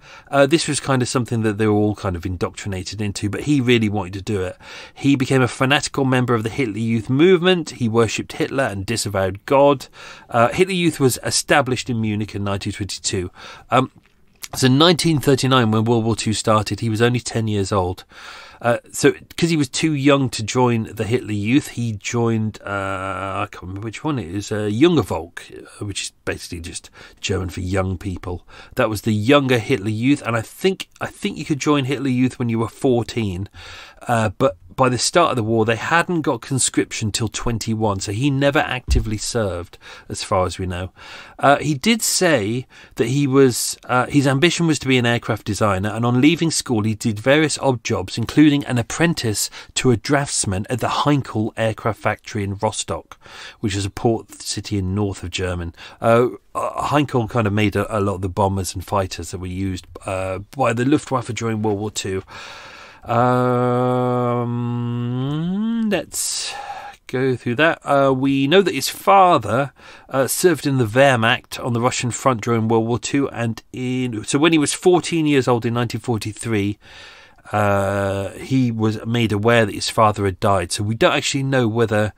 Speaker 5: This was kind of something that they were all kind of indoctrinated into, but he really wanted to do it. He became a fanatical member of the Hitler Youth movement. He worshipped Hitler and disavowed God. Hitler Youth was established in Munich in 1922. So in 1939, when World War II started, he was only 10 years old. So because he was too young to join the Hitler Youth, he joined, I can't remember which one it is, Junger Volk, which is basically just German for young people. That was the younger Hitler Youth, and I think you could join Hitler Youth when you were 14, but by the start of the war, they hadn't got conscription till 21, so he never actively served, as far as we know. He did say that his ambition was to be an aircraft designer, and on leaving school, he did various odd jobs, including an apprentice to a draftsman at the Heinkel aircraft factory in Rostock, which is a port city in north of Germany. Heinkel kind of made a lot of the bombers and fighters that were used by the Luftwaffe during World War II. Let's go through that. We know that his father served in the Wehrmacht on the Russian front during World War II, and so when he was 14 years old in 1943, he was made aware that his father had died. So we don't actually know whether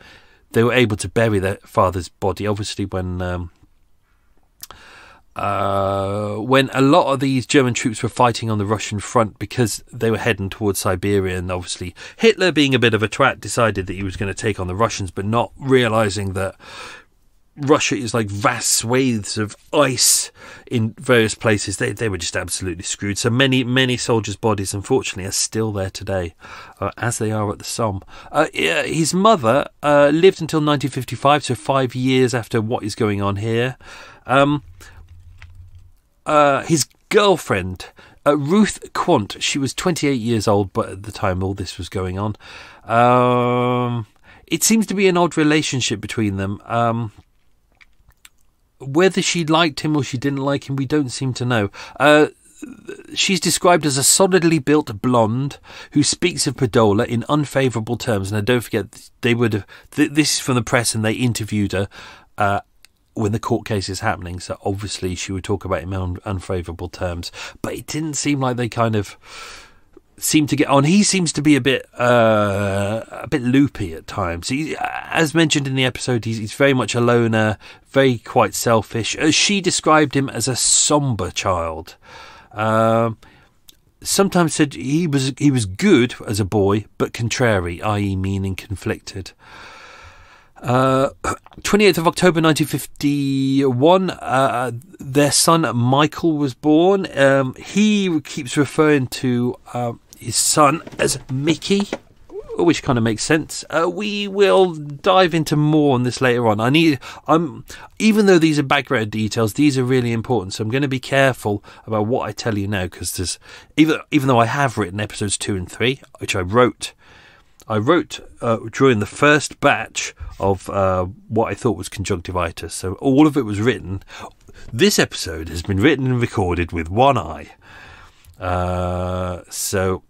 Speaker 5: they were able to bury their father's body. Obviously, when a lot of these German troops were fighting on the Russian front because they were heading towards Siberia, and obviously Hitler, being a bit of a twat, decided that he was going to take on the Russians, but not realising that Russia is like vast swathes of ice in various places. They were just absolutely screwed. So many soldiers' bodies, unfortunately, are still there today, as they are at the Somme. His mother lived until 1955, so 5 years after what is going on here. His girlfriend, Ruth Quant, she was 28 years old, but at the time all this was going on. It seems to be an odd relationship between them. Whether she liked him or she didn't like him, we don't seem to know. She's described as a solidly built blonde who speaks of Podola in unfavourable terms. Now, don't forget, they would have. This is from the press, and they interviewed her when the court case is happening. So obviously, she would talk about him in unfavourable terms. But it didn't seem like they kind of seemed to get on. He seems to be a bit loopy at times. As mentioned in the episode, he's very much a loner, very quite selfish. She described him as a sombre child. Sometimes said he was good as a boy, but contrary, i.e. meaning conflicted. 28th of October 1951, their son Michael was born. He keeps referring to his son as Mickey, which kind of makes sense. We will dive into more on this later on. Even though these are background details, these are really important, so I'm going to be careful about what I tell you now, because there's even though I have written episodes 2 and 3, which I wrote during the first batch of what I thought was conjunctivitis. So all of it was written. This episode has been written and recorded with one eye. So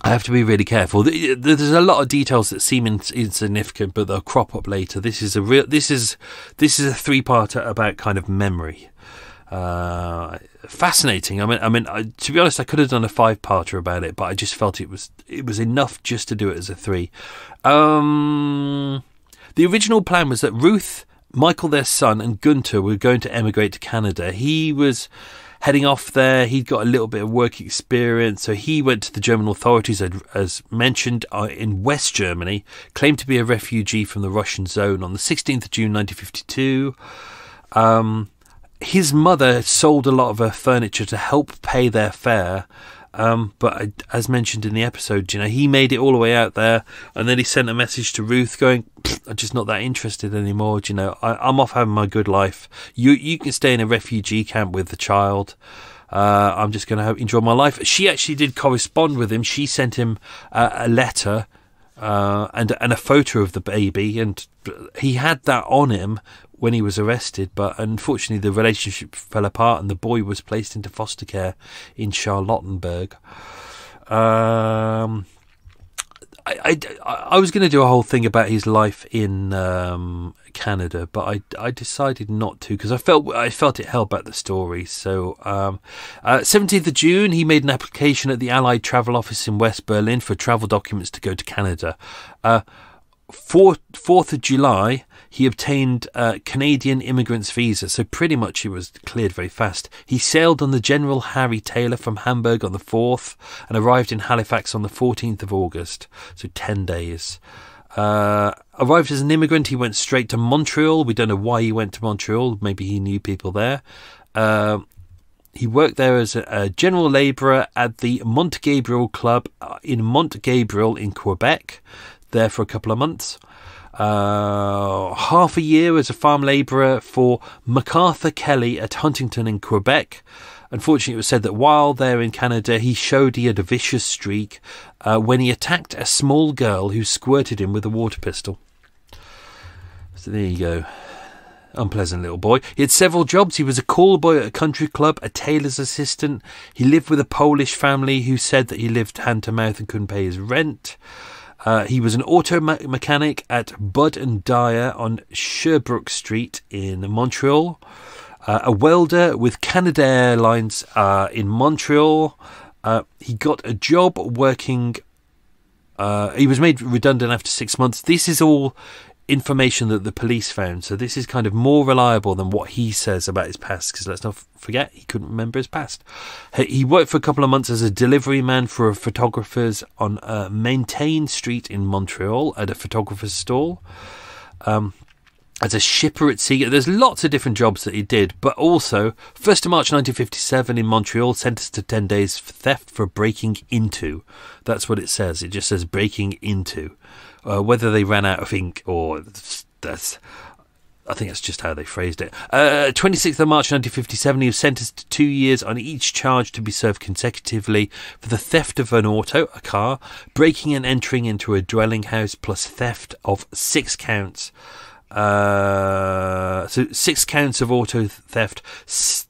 Speaker 5: I have to be really careful. There's a lot of details that seem insignificant, but they'll crop up later. This is a 3-parter about kind of memory. Fascinating. I mean, to be honest, I could have done a 5-parter about it, but I just felt it was enough just to do it as a 3. The original plan was that Ruth, Michael, their son, and Gunther were going to emigrate to Canada. He was heading off there. He'd got a little bit of work experience, so he went to the German authorities, as mentioned, in West Germany, claimed to be a refugee from the Russian zone on the 16th of June 1952. his mother sold a lot of her furniture to help pay their fare. But as mentioned in the episode, he made it all the way out there, and then he sent a message to Ruth going, I'm just not that interested anymore. I'm off having my good life. You can stay in a refugee camp with the child. I'm just going to enjoy my life. She actually did correspond with him. She sent him a letter and a photo of the baby, and he had that on him when he was arrested, but unfortunately the relationship fell apart and the boy was placed into foster care in Charlottenburg. I was going to do a whole thing about his life in Canada, but I decided not to because I felt it held back the story. So 17th of June, he made an application at the Allied Travel Office in West Berlin for travel documents to go to Canada. 4th of July, he obtained a Canadian immigrant's visa, so pretty much he was cleared very fast. He sailed on the General Harry Taylor from Hamburg on the 4th and arrived in Halifax on the 14th of August, so 10 days. Arrived as an immigrant, he went straight to Montreal. We don't know why he went to Montreal. Maybe he knew people there. He worked there as a general labourer at the Mont Gabriel Club in Mont Gabriel in Quebec, there for a couple of months. Half a year as a farm labourer for MacArthur Kelly at Huntington in Quebec. Unfortunately, it was said that while there in Canada, he showed he had a vicious streak when he attacked a small girl who squirted him with a water pistol. So there you go. Unpleasant little boy. He had several jobs. He was a call boy at a country club, a tailor's assistant. He lived with a Polish family who said that he lived hand to mouth and couldn't pay his rent. He was an auto mechanic at Budd and Dyer on Sherbrooke Street in Montreal. A welder with Canada Airlines in Montreal. He got a job working. He was made redundant after 6 months. This is all information that the police found, so this is kind of more reliable than what he says about his past, because let's not forget he couldn't remember his past. He worked for a couple of months as a delivery man for photographers on Maintain Street in Montreal at a photographer's stall. As a shipper at sea. There's lots of different jobs that he did, but also 1st of March 1957 in Montreal, sentenced to 10 days for theft for breaking into. That's what it says. It just says breaking into. Whether they ran out of ink or that's, I think that's just how they phrased it. 26th of March 1957, he was sentenced to 2 years on each charge to be served consecutively for the theft of an auto, a car, breaking and entering into a dwelling house, plus theft of 6 counts. So 6 counts of auto theft,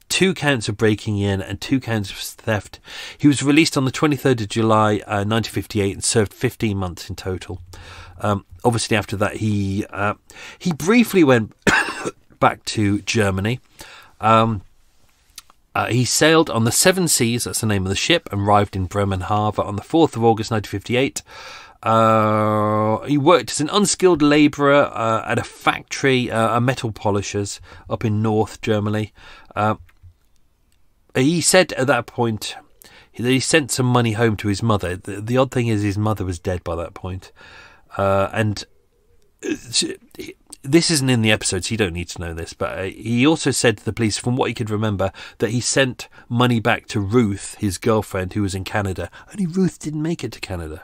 Speaker 5: 2 counts of breaking in, and 2 counts of theft. He was released on the 23rd of July 1958 and served 15 months in total. Obviously after that he briefly went back to Germany. He sailed on the Seven Seas, that's the name of the ship, and arrived in Bremen Harbour on the 4th of August 1958. He worked as an unskilled labourer at a factory, a metal polisher's up in North Germany. He said at that point that he sent some money home to his mother. The odd thing is his mother was dead by that point. And this isn't in the episode, so you don't need to know this, but he also said to the police, from what he could remember, that he sent money back to Ruth, his girlfriend, who was in Canada. Only Ruth didn't make it to Canada.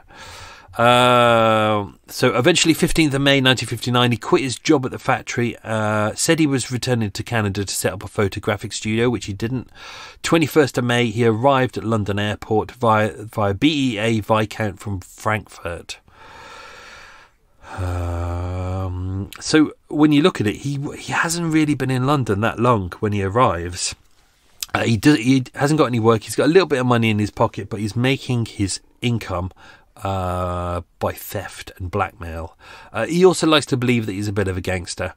Speaker 5: So eventually 15th of May 1959 he quit his job at the factory, said he was returning to Canada to set up a photographic studio, which he didn't. 21st of May he arrived at London Airport via BEA Viscount from Frankfurt. So when you look at it, he hasn't really been in London that long when he arrives. He hasn't got any work. He's got a little bit of money in his pocket, but he's making his income by theft and blackmail. He also likes to believe that he's a bit of a gangster.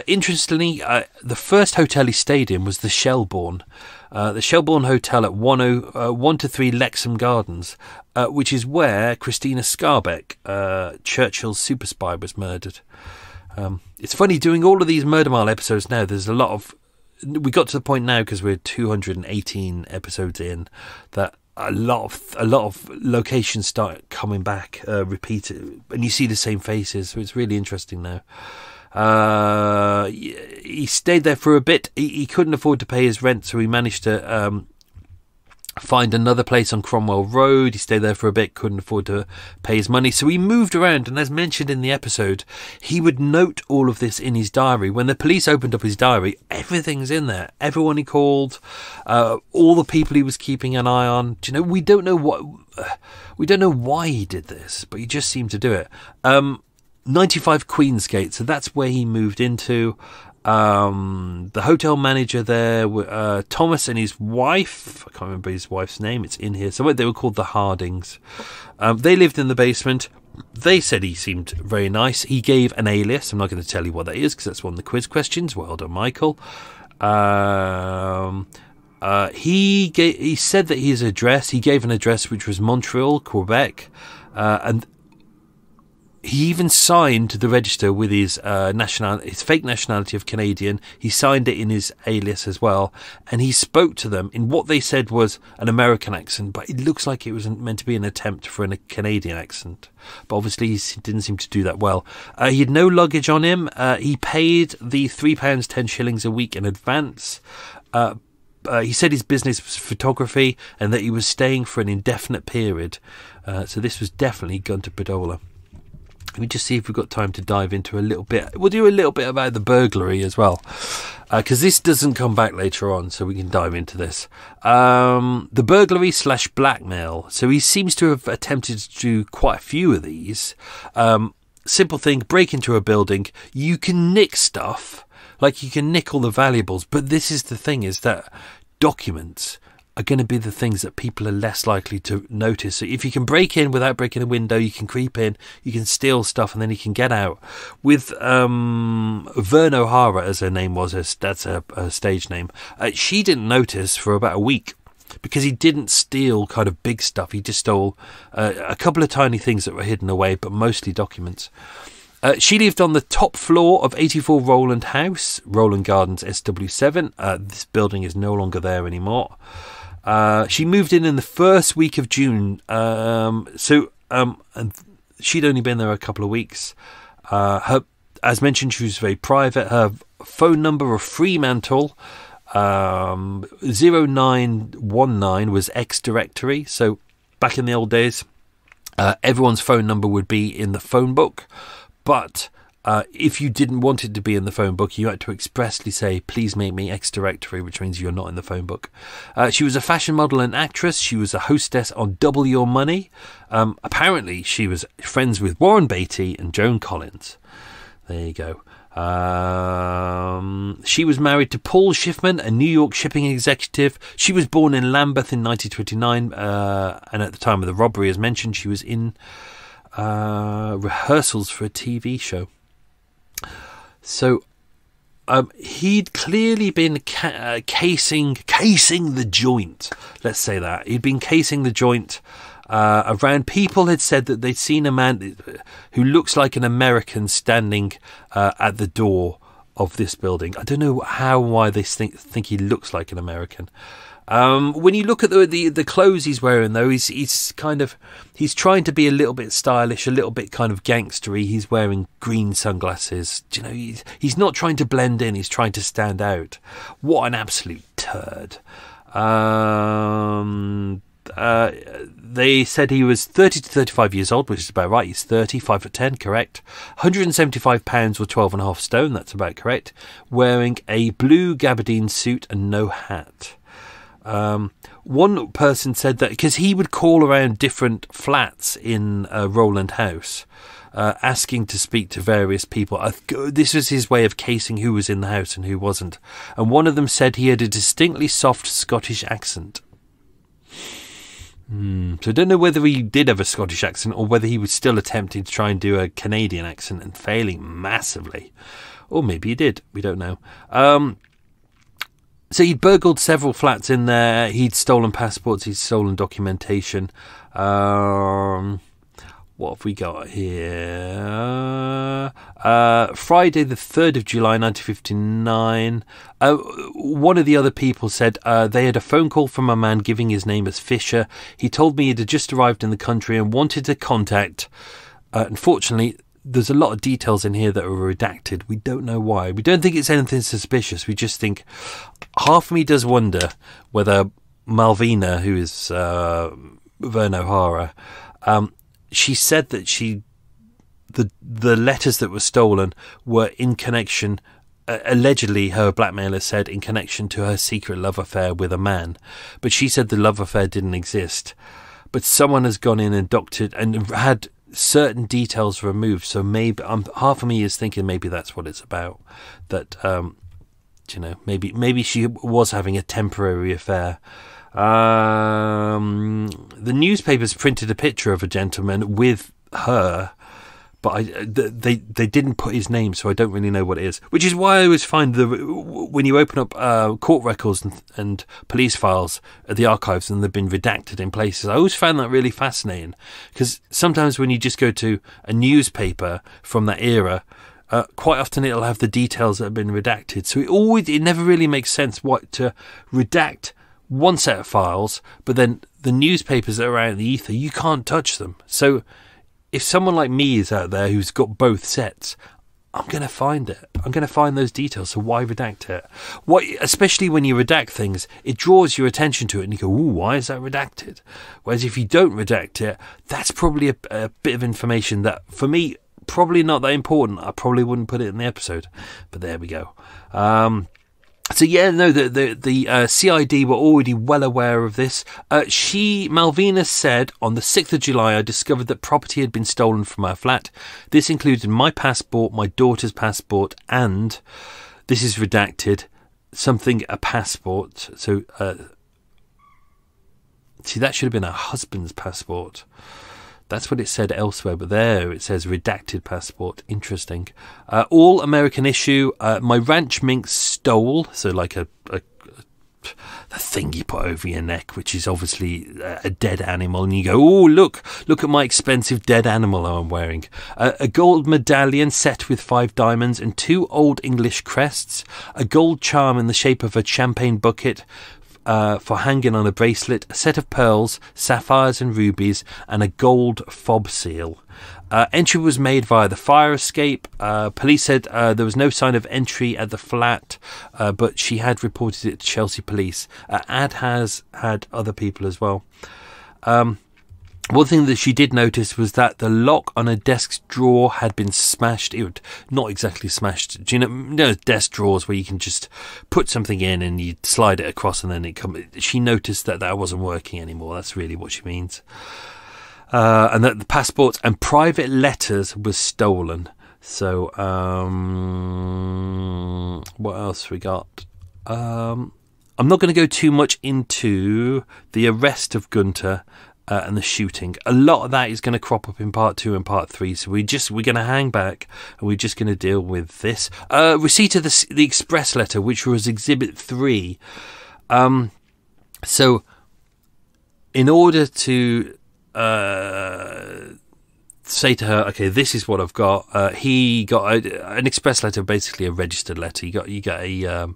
Speaker 5: Interestingly, the first hotel he stayed in was the Shelbourne Hotel at 1-3 Lexham Gardens, which is where Christina Scarbeck, Churchill's super spy, was murdered. It's funny, doing all of these Murder Mile episodes now, there's a lot of... We got to the point now, because we're 218 episodes in, that a lot of locations start coming back, repeated, and you see the same faces, so it's really interesting now. He stayed there for a bit. He couldn't afford to pay his rent, so he managed to find another place on Cromwell Road. He stayed there for a bit, couldn't afford to pay his money, so he moved around, and as mentioned in the episode, he would note all of this in his diary. When the police opened up his diary, everything's in there. Everyone he called, all the people he was keeping an eye on. Do you know, we don't know why he did this, but he just seemed to do it. 95 Queensgate, so that's where he moved into. The hotel manager there, Thomas and his wife, I can't remember his wife's name, it's in here somewhere, they were called the Hardings. They lived in the basement. They said he seemed very nice. He gave an alias. I'm not going to tell you what that is because that's one of the quiz questions. Well done, Michael. He said that his address, he gave an address which was Montreal, Quebec, and he even signed the register with his his fake nationality of Canadian. He signed it in his alias as well, and he spoke to them in what they said was an American accent, but it looks like it was meant to be an attempt for a Canadian accent. But obviously he didn't seem to do that well. He had no luggage on him. He paid the £3 10 shillings a week in advance. He said his business was photography and that he was staying for an indefinite period. So this was definitely Gunther Podola. Let me just see if we've got time to dive into a little bit. We'll do a little bit about the burglary as well, because this doesn't come back later on, so we can dive into this. The burglary / blackmail. So he seems to have attempted to do quite a few of these. Simple thing, break into a building. You can nick stuff, like you can nick all the valuables, but this is the thing, is that documents are going to be the things that people are less likely to notice. So if you can break in without breaking a window, you can creep in, you can steal stuff, and then you can get out. With Vern O'Hara, as her name was, that's her stage name, she didn't notice for about a week because he didn't steal kind of big stuff. He just stole a couple of tiny things that were hidden away, but mostly documents. She lived on the top floor of 84 Rowland House, Rowland Gardens, SW7. This building is no longer there anymore. She moved in the first week of June, and she'd only been there a couple of weeks. As mentioned, she was very private. Her phone number of Fremantle, 0919 was ex-directory. So back in the old days, everyone's phone number would be in the phone book, but if you didn't want it to be in the phone book, you had to expressly say, please make me ex-directory, which means you're not in the phone book. She was a fashion model and actress. She was a hostess on Double Your Money. Apparently, she was friends with Warren Beatty and Joan Collins. There you go. She was married to Paul Schiffman, a New York shipping executive. She was born in Lambeth in 1929, and at the time of the robbery, as mentioned, she was in rehearsals for a TV show. So he'd clearly been casing the joint. Let's say that. He'd been casing the joint around. People had said that they'd seen a man who looks like an American standing at the door of this building. I don't know how and why they think he looks like an American. When you look at the clothes he's wearing, though, he's trying to be a little bit stylish, a little bit kind of gangstery. He's wearing green sunglasses. You know, he's not trying to blend in. He's trying to stand out. What an absolute turd. They said he was 30 to 35 years old, which is about right. He's 30, 5'10", correct. 175 pounds or 12.5 stone. That's about correct. Wearing a blue gabardine suit and no hat. One person said that because he would call around different flats in Rowland House, asking to speak to various people. This was his way of casing who was in the house and who wasn't. And one of them said he had a distinctly soft Scottish accent. So I don't know whether he did have a Scottish accent or whether he was still attempting to try and do a Canadian accent and failing massively. Or maybe he did. We don't know. So he'd burgled several flats in there. He'd stolen passports. He'd stolen documentation. What have we got here? Friday the 3rd of July 1959. One of the other people said they had a phone call from a man giving his name as Fisher. He told me he had just arrived in the country and wanted to contact. Unfortunately, there's a lot of details in here that are redacted. We don't know why. We don't think it's anything suspicious. We just think, half of me does wonder whether Malvina, who is Vern O'Hara, she said that the letters that were stolen were in connection, allegedly her blackmailer said, in connection to her secret love affair with a man. But she said the love affair didn't exist. But someone has gone in and doctored and had certain details removed. So maybe half of me is thinking maybe that's what it's about. That maybe she was having a temporary affair. The newspapers printed a picture of a gentleman with her, but they didn't put his name, so I don't really know what it is. Which is why I always find when you open up court records and police files at the archives and they've been redacted in places, I always found that really fascinating. Because sometimes when you just go to a newspaper from that era, quite often it'll have the details that have been redacted. So it never really makes sense to redact one set of files, but then the newspapers that are out in the ether, you can't touch them. So if someone like me is out there who's got both sets, I'm going to find it. I'm going to find those details. So why redact it? Especially when you redact things, it draws your attention to it and you go, ooh, why is that redacted? Whereas if you don't redact it, that's probably a bit of information that, for me, probably not that important. I probably wouldn't put it in the episode. But there we go. So yeah, no, the CID were already well aware of this. Malvina said, on the 6th of July, I discovered that property had been stolen from our flat. This included my passport, my daughter's passport, and, this is redacted, a passport. So, see, that should have been her husband's passport. That's what it said elsewhere, but there it says redacted passport. Interesting. All American issue. My ranch mink stole, so like the thing you put over your neck, which is obviously a dead animal, and you go, oh, look at my expensive dead animal I'm wearing. A gold medallion set with 5 diamonds and 2 old English crests, a gold charm in the shape of a champagne bucket, for hanging on a bracelet, a set of pearls, sapphires and rubies, and a gold fob seal. Entry was made via the fire escape. Police said there was no sign of entry at the flat, but she had reported it to Chelsea police. Ad has had other people as well. One thing that she did notice was that the lock on a desk drawer had been smashed. Not exactly smashed. Do you know desk drawers where you can just put something in and you slide it across and then it comes? She noticed that wasn't working anymore. That's really what she means. And that the passports and private letters was stolen. So, what else we got? I'm not going to go too much into the arrest of Gunther and the shooting. A lot of that is going to crop up in part 2 and part 3. So we're going to hang back and we're just going to deal with this. Receipt of the express letter, which was Exhibit 3. So in order to say to her, okay, this is what I've got. He got an express letter, basically a registered letter. You got an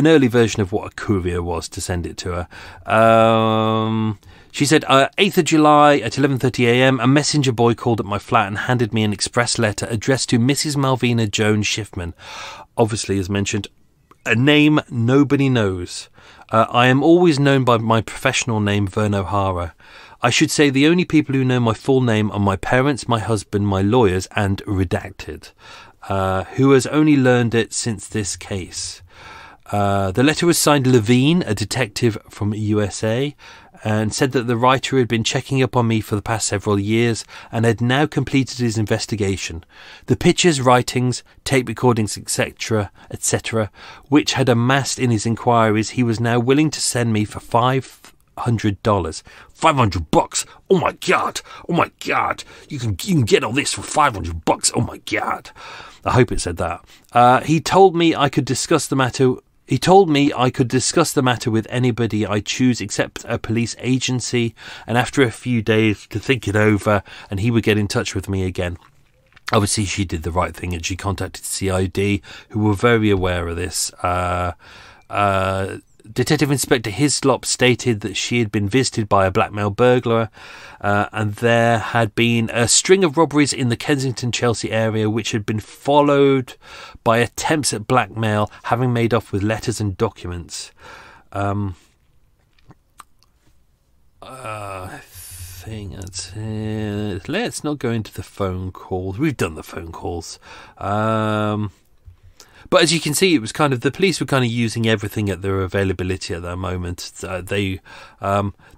Speaker 5: early version of what a courier was to send it to her. She said, 8th of July at 11:30 a.m, a messenger boy called at my flat and handed me an express letter addressed to Mrs. Malvina Jones Schiffman. Obviously, as mentioned, a name nobody knows. I am always known by my professional name, Vern O'Hara. I should say the only people who know my full name are my parents, my husband, my lawyers, and redacted, who has only learned it since this case. The letter was signed Levine, a detective from USA, and said that the writer had been checking up on me for the past several years and had now completed his investigation. The pictures, writings, tape recordings, etc., which had amassed in his inquiries, he was now willing to send me for $500. $500. Oh my god. You can get all this for $500. Oh my god. I hope it said that. He told me I could discuss the matter with anybody I choose except a police agency, and after a few days to think it over, and he would get in touch with me again. Obviously, she did the right thing and she contacted CID, who were very aware of this. Detective Inspector Hislop stated that she had been visited by a blackmail burglar, and there had been a string of robberies in the Kensington, Chelsea area, which had been followed by attempts at blackmail, having made off with letters and documents. I think that's it. Let's not go into the phone calls. We've done the phone calls. But as you can see, it was kind of, the police were kind of using everything at their availability at that moment. They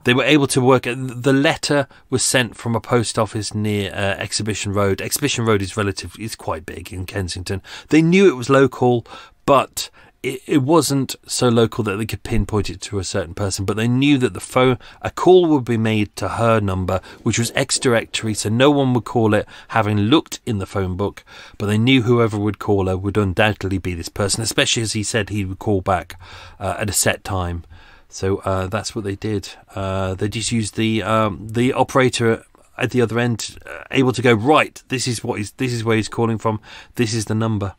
Speaker 5: were able to work. The letter was sent from a post office near Exhibition Road. Exhibition Road is quite big in Kensington. They knew it was local, but it wasn't so local that they could pinpoint it to a certain person, but they knew that a call would be made to her number, which was ex-directory, so no one would call it having looked in the phone book, but they knew whoever would call her would undoubtedly be this person, especially as he said he would call back at a set time. So that's what they did. They just used the operator at the other end, able to go, right, this is where he's calling from, this is the number.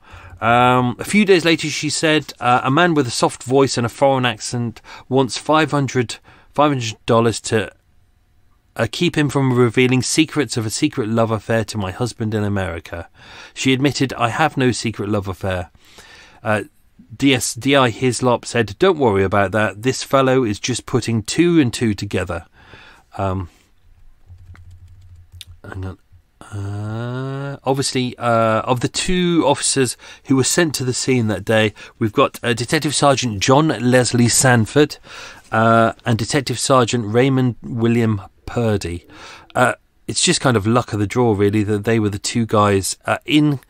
Speaker 5: A few days later, she said, a man with a soft voice and a foreign accent wants $500 to keep him from revealing secrets of a secret love affair to my husband in America. She admitted, I have no secret love affair. D.I. Hislop said, don't worry about that. This fellow is just putting two and two together. Hang on. Obviously, of the two officers who were sent to the scene that day, we've got Detective Sergeant John Leslie Sanford and Detective Sergeant Raymond William Purdy. It's just kind of luck of the draw, really, that they were the two guys in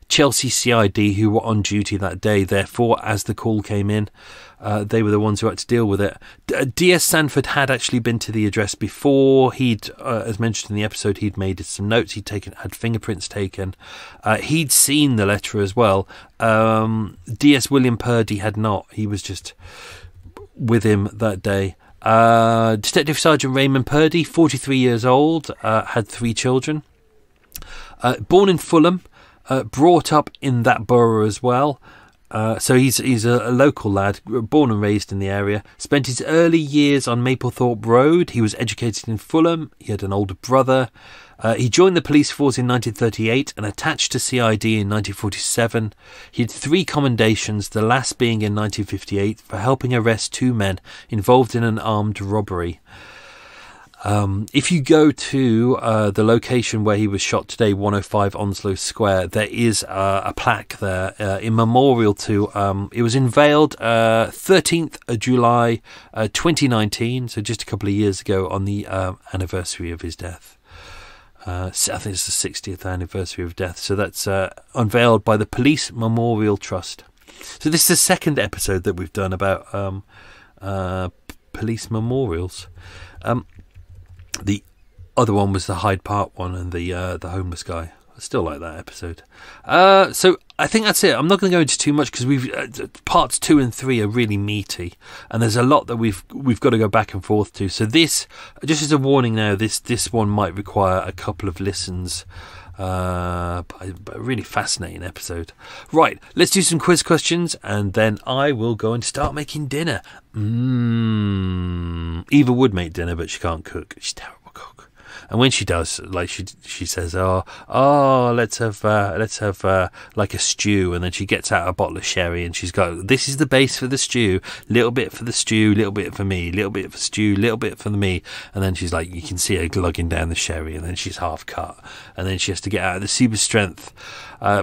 Speaker 5: Chelsea CID who were on duty that day. Therefore, as the call came in, they were the ones who had to deal with it. D.S. Sanford had actually been to the address before. He'd, as mentioned in the episode, he'd made some notes. Had fingerprints taken. He'd seen the letter as well. D.S. William Purdy had not. He was just with him that day. Detective Sergeant Raymond Purdy, 43 years old, had 3 children. Born in Fulham, brought up in that borough as well. So he's a local lad, born and raised in the area. Spent his early years on Maplethorpe Road. He was educated in Fulham. He had an older brother. He joined the police force in 1938 and attached to CID in 1947. He had 3 commendations, the last being in 1958 for helping arrest 2 men involved in an armed robbery. If you go to the location where he was shot today, 105 Onslow Square, there is a plaque there in memorial to, it was unveiled 13th of July 2019, so just a couple of years ago on the anniversary of his death. I think it's the 60th anniversary of death, so that's unveiled by the Police Memorial Trust. So this is the second episode that we've done about police memorials. The other one was the Hyde Park one and the homeless guy. I still like that episode. So I think that's it. I'm not going to go into too much because parts 2 and 3 are really meaty, and there's a lot that we've got to go back and forth to. So this, just as a warning now, this one might require a couple of listens. But a really fascinating episode. Right, let's do some quiz questions, and then I will go and start making dinner. Eva would make dinner, but she can't cook. She's a terrible cook. And when she does, like she says, let's have like a stew, and then she gets out a bottle of sherry, and she's got, this is the base for the stew, little bit for the stew, little bit for me, little bit for stew, little bit for me, and then she's like, you can see her glugging down the sherry, and then she's half cut, and then she has to get out of the super strength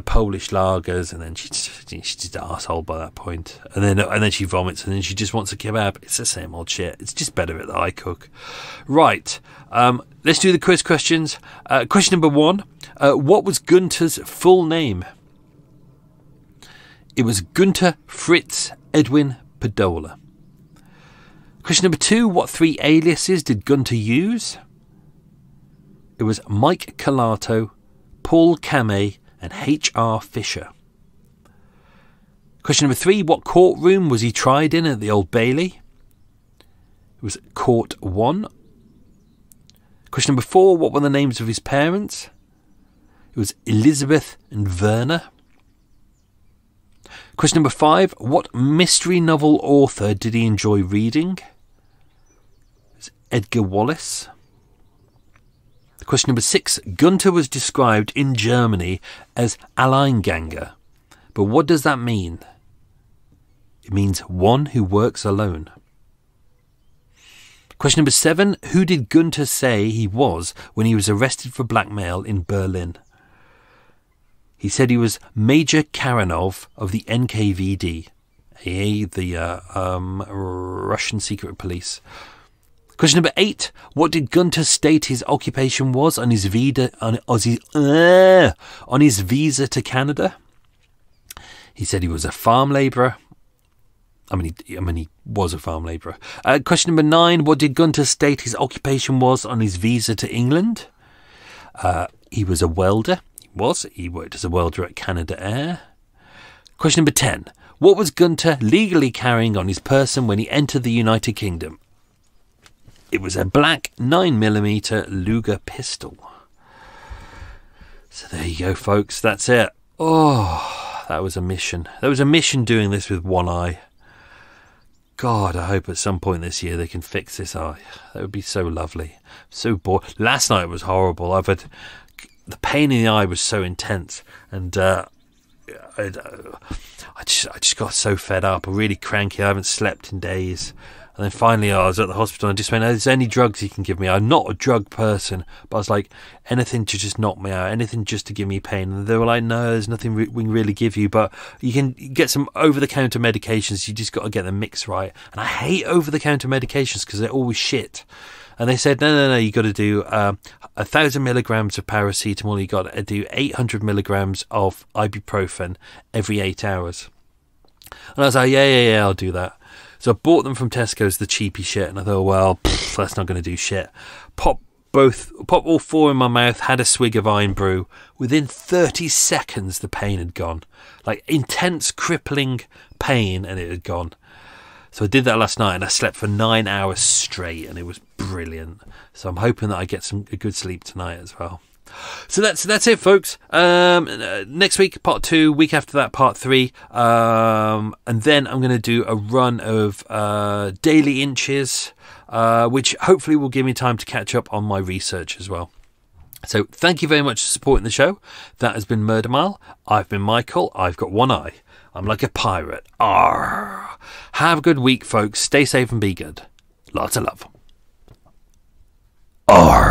Speaker 5: Polish lagers, and then she's just an arsehole by that point, and then she vomits, and then she just wants a kebab. It's the same old shit. It's just better that I cook. Right, let's do the quiz questions. Question number 1, what was Gunther's full name? It was Gunther Fritz Edwin Podola. Question number 2, what 3 aliases did Gunther use? It was Mike Calato, Paul Kamei, and H.R. Fisher. Question number 3, what courtroom was he tried in at the Old Bailey? It was Court 1. Question number 4, what were the names of his parents? It was Elizabeth and Werner. Question number 5. What mystery novel author did he enjoy reading? It's Edgar Wallace. Question number 6. Gunther was described in Germany as Alleinganger. But what does that mean? It means one who works alone. Question number 7. Who did Gunther say he was when he was arrested for blackmail in Berlin? He said he was Major Karanov of the NKVD, the Russian secret police. Question number 8. What did Gunther state his occupation was on his visa to Canada? He said he was a farm labourer. I mean, he was a farm labourer. Question number 9. What did Gunther state his occupation was on his visa to England? He was a welder. He worked as a welder at Canada Air. Question number 10. What was Gunther legally carrying on his person when he entered the United Kingdom? It was a black 9mm Luger pistol. So there you go, folks. That's it. Oh, that was a mission. There was a mission doing this with one eye. God, I hope at some point this year they can fix this eye. That would be so lovely. So bored. Last night was horrible. The pain in the eye was so intense, and I just got so fed up. I'm really cranky. I haven't slept in days. And then finally I was at the hospital and I just went, is there any drugs you can give me? I'm not a drug person, but I was like, anything to just knock me out, anything just to give me pain. And they were like, no, there's nothing we can really give you, but you can get some over-the-counter medications. You just got to get them mixed right. And I hate over-the-counter medications because they're always shit. And they said, no, you got to do 1,000 milligrams of paracetamol. You got to do 800 milligrams of ibuprofen every 8 hours. And I was like, yeah, I'll do that. So I bought them from Tesco's, the cheapy shit, and I thought, well, that's not going to do shit. Pop all 4 in my mouth, had a swig of iron brew. Within 30 seconds, the pain had gone. Like intense, crippling pain, and it had gone. So I did that last night, and I slept for 9 hours straight, and it was brilliant. So I'm hoping that I get a good sleep tonight as well. So that's it, folks. Next week, part 2. Week after that, part 3. And then I'm going to do a run of daily inches, which hopefully will give me time to catch up on my research as well. So thank you very much for supporting the show. That has been Murder Mile. I've been Michael. I've got one eye. I'm like a pirate. Arr. Have a good week, folks. Stay safe and be good. Lots of love. Arr.